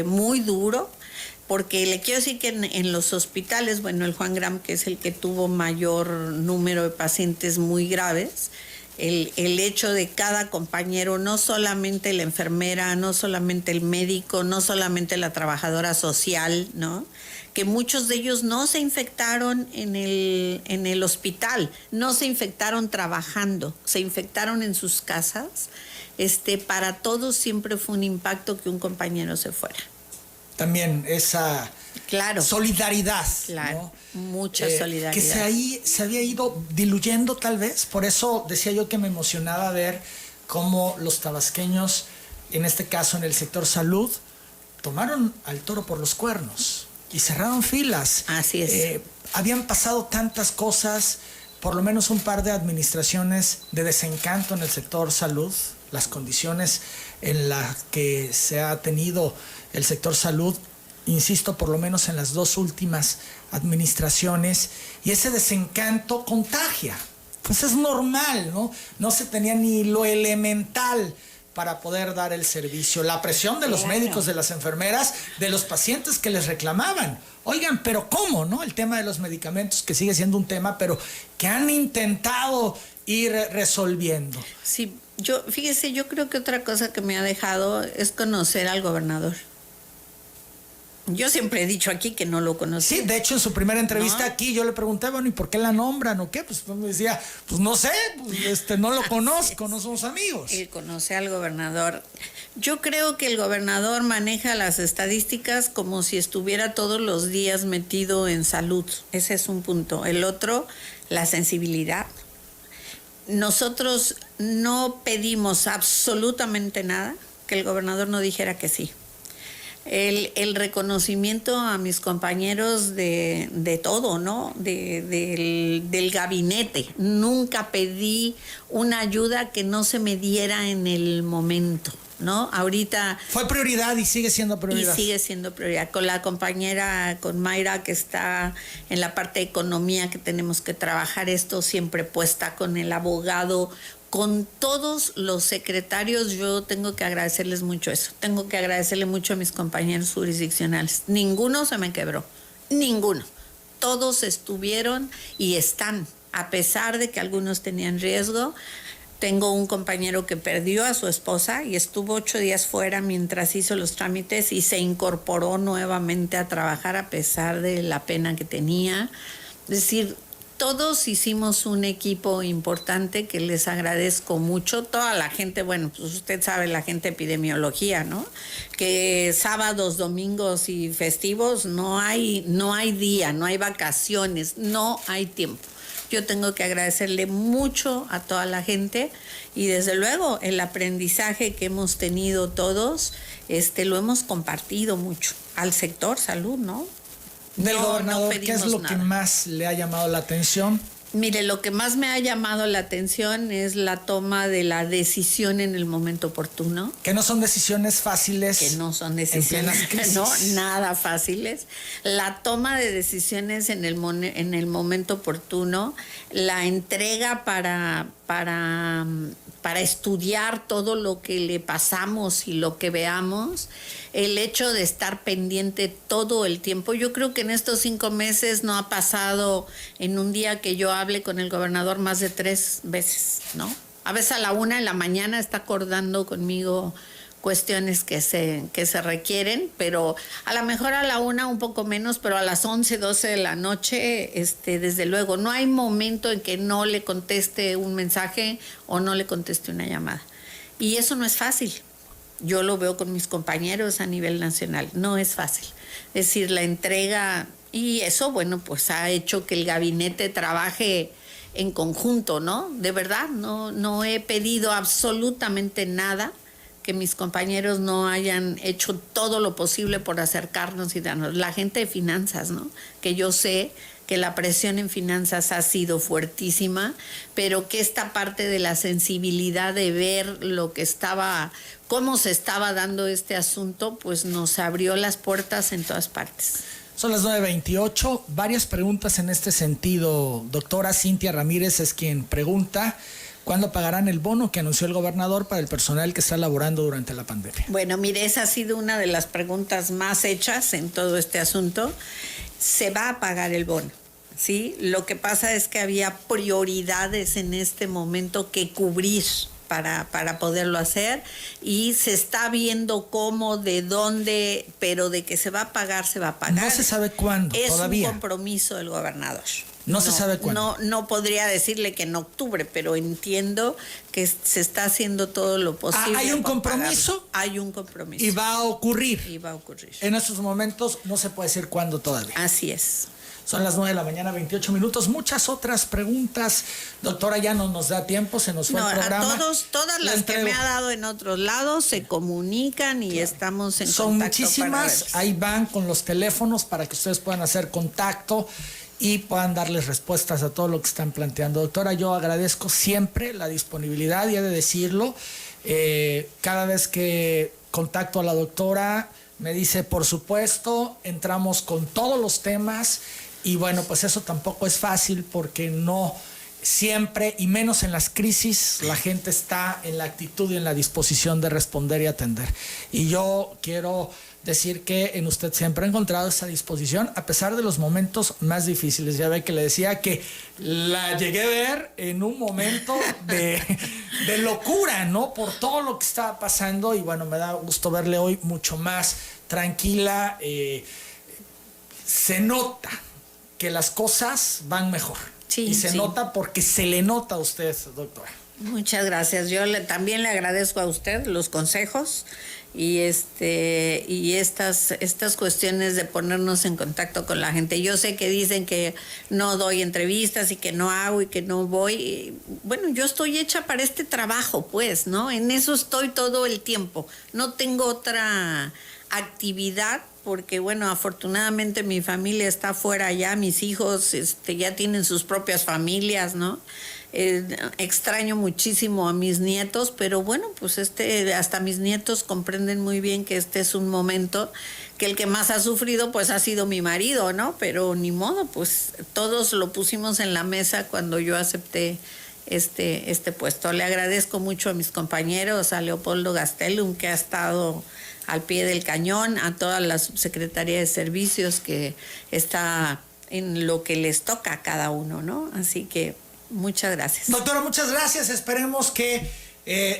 Muy duro, porque le quiero decir que en los hospitales, bueno, el Juan Gram, que es el que tuvo mayor número de pacientes muy graves, el hecho de cada compañero, no solamente la enfermera, no solamente el médico, no solamente la trabajadora social, ¿no? Que muchos de ellos no se infectaron en el hospital, no se infectaron trabajando, se infectaron en sus casas. Para todos siempre fue un impacto que un compañero se fuera. También esa solidaridad. Claro, ¿no? Mucha solidaridad. Que se había ido diluyendo tal vez. Por eso decía yo que me emocionaba ver cómo los tabasqueños, en este caso en el sector salud, tomaron al toro por los cuernos y cerraron filas. Así es. Habían pasado tantas cosas, por lo menos un par de administraciones de desencanto en el sector salud, las condiciones en las que se ha tenido el sector salud, insisto, por lo menos en las dos últimas administraciones, y ese desencanto contagia. Pues es normal, ¿no? No se tenía ni lo elemental para poder dar el servicio. La presión de los médicos, de las enfermeras, de los pacientes que les reclamaban. Oigan, pero ¿cómo, no? El tema de los medicamentos, que sigue siendo un tema, pero que han intentado ir resolviendo. Sí, fíjese, yo creo que otra cosa que me ha dejado es conocer al gobernador. Yo siempre he dicho aquí que no lo conocí. Sí, de hecho en su primera entrevista aquí yo le pregunté, bueno, ¿y por qué la nombran o qué? Pues me decía, pues no sé, pues, no lo conozco, no somos amigos. Él conoce al gobernador. Yo creo que el gobernador maneja las estadísticas como si estuviera todos los días metido en salud. Ese es un punto. El otro, la sensibilidad. Nosotros no pedimos absolutamente nada que el gobernador no dijera que sí. El reconocimiento a mis compañeros de todo, ¿no? Del gabinete. Nunca pedí una ayuda que no se me diera en el momento, ¿no? Ahorita... Fue prioridad y sigue siendo prioridad. Y sigue siendo prioridad. Con la compañera, con Mayra, que está en la parte de economía, que tenemos que trabajar esto, siempre puesta con el abogado, con todos los secretarios. Yo tengo que agradecerles mucho eso. Tengo que agradecerle mucho a mis compañeros jurisdiccionales. Ninguno se me quebró. Ninguno. Todos estuvieron y están, a pesar de que algunos tenían riesgo. Tengo un compañero que perdió a su esposa y estuvo 8 días fuera mientras hizo los trámites y se incorporó nuevamente a trabajar a pesar de la pena que tenía. Es decir, todos hicimos un equipo importante que les agradezco mucho. Toda la gente, bueno, pues usted sabe, la gente de epidemiología, ¿no? Que sábados, domingos y festivos no hay día, no hay vacaciones, no hay tiempo. Yo tengo que agradecerle mucho a toda la gente y desde luego el aprendizaje que hemos tenido todos, lo hemos compartido mucho al sector salud, ¿no? Del gobernador, ¿qué es lo que más le ha llamado la atención? Mire, lo que más me ha llamado la atención es la toma de la decisión en el momento oportuno. Que no son decisiones fáciles. Que no son decisiones, no, nada fáciles. La toma de decisiones en el momento oportuno, la entrega para para estudiar todo lo que le pasamos y lo que veamos, el hecho de estar pendiente todo el tiempo. Yo creo que en estos 5 meses no ha pasado en un día que yo hable con el gobernador más de 3 veces, ¿no? A veces a la 1 de la mañana está acordando conmigo cuestiones que se requieren, pero a lo mejor a la 1 un poco menos, pero a las 11, 12 de la noche, desde luego, no hay momento en que no le conteste un mensaje o no le conteste una llamada. Y eso no es fácil. Yo lo veo con mis compañeros a nivel nacional, no es fácil. Es decir, la entrega, y eso, bueno, pues ha hecho que el gabinete trabaje en conjunto, ¿no? De verdad, no he pedido absolutamente nada que mis compañeros no hayan hecho todo lo posible por acercarnos y darnos. La gente de finanzas, ¿no? Que yo sé que la presión en finanzas ha sido fuertísima, pero que esta parte de la sensibilidad de ver cómo se estaba dando este asunto, pues nos abrió las puertas en todas partes. Son las 9:28. Varias preguntas en este sentido. Doctora Cintia Ramírez es quien pregunta: ¿cuándo pagarán el bono que anunció el gobernador para el personal que está laborando durante la pandemia? Bueno, mire, esa ha sido una de las preguntas más hechas en todo este asunto. Se va a pagar el bono, ¿sí? Lo que pasa es que había prioridades en este momento que cubrir para poderlo hacer, y se está viendo cómo, de dónde, pero de que se va a pagar, se va a pagar. No se sabe cuándo, es todavía. Es un compromiso del gobernador. No se sabe cuándo. No podría decirle que en octubre, pero entiendo que se está haciendo todo lo posible. ¿Hay un compromiso? Hay un compromiso. Y va a ocurrir. Y va a ocurrir. En estos momentos no se puede decir cuándo todavía. Así es. Son las 9:28 a.m. Muchas otras preguntas. Doctora, ya no nos da tiempo, se nos fue el programa. Todas las que me ha dado en otros lados se comunican y estamos en contacto. Son muchísimas. Ahí van con los teléfonos para que ustedes puedan hacer contacto y puedan darles respuestas a todo lo que están planteando. Doctora, yo agradezco siempre la disponibilidad, y he de decirlo. Cada vez que contacto a la doctora, me dice, por supuesto, entramos con todos los temas. Y bueno, pues eso tampoco es fácil, porque no siempre, y menos en las crisis, la gente está en la actitud y en la disposición de responder y atender. Y yo quiero decir que en usted siempre he encontrado esa disposición, a pesar de los momentos más difíciles. Ya ve que le decía que la llegué a ver en un momento de locura, ¿no? Por todo lo que estaba pasando, y bueno, me da gusto verle hoy mucho más tranquila. Se nota que las cosas van mejor. Sí, y se nota porque se le nota a usted, doctora. Muchas gracias. Yo también le agradezco a usted los consejos y estas cuestiones de ponernos en contacto con la gente. Yo sé que dicen que no doy entrevistas y que no hago y que no voy. Bueno, yo estoy hecha para este trabajo, pues, ¿no? En eso estoy todo el tiempo. No tengo otra actividad, porque bueno, afortunadamente mi familia está fuera ya, mis hijos ya tienen sus propias familias, ¿no? Extraño muchísimo a mis nietos, pero bueno, pues hasta mis nietos comprenden muy bien que este es un momento que el que más ha sufrido pues ha sido mi marido, ¿no? Pero ni modo, pues todos lo pusimos en la mesa cuando yo acepté este puesto. Le agradezco mucho a mis compañeros, a Leopoldo Gastelum, que ha estado al pie del cañón, a toda la Subsecretaría de Servicios, que está en lo que les toca a cada uno, ¿no? Así que muchas gracias. Doctora, muchas gracias. Esperemos que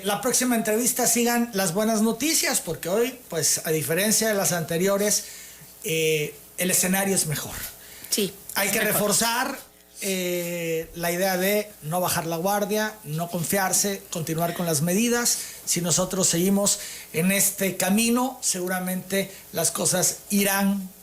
la próxima entrevista sigan las buenas noticias, porque hoy, pues a diferencia de las anteriores, el escenario es mejor. Sí. Hay que reforzar la idea de no bajar la guardia, no confiarse, continuar con las medidas. Si nosotros seguimos en este camino, seguramente las cosas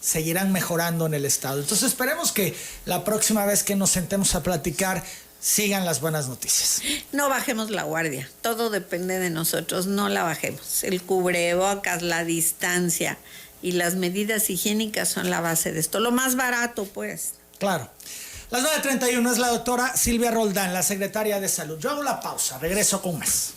seguirán mejorando en el estado. Entonces esperemos que la próxima vez que nos sentemos a platicar sigan las buenas noticias. No bajemos la guardia, todo depende de nosotros, no la bajemos. El cubrebocas, la distancia y las medidas higiénicas son la base de esto. Lo más barato, pues. Claro. Las 9:31 es la doctora Silvia Roldán, la secretaria de Salud. Yo hago la pausa, regreso con más.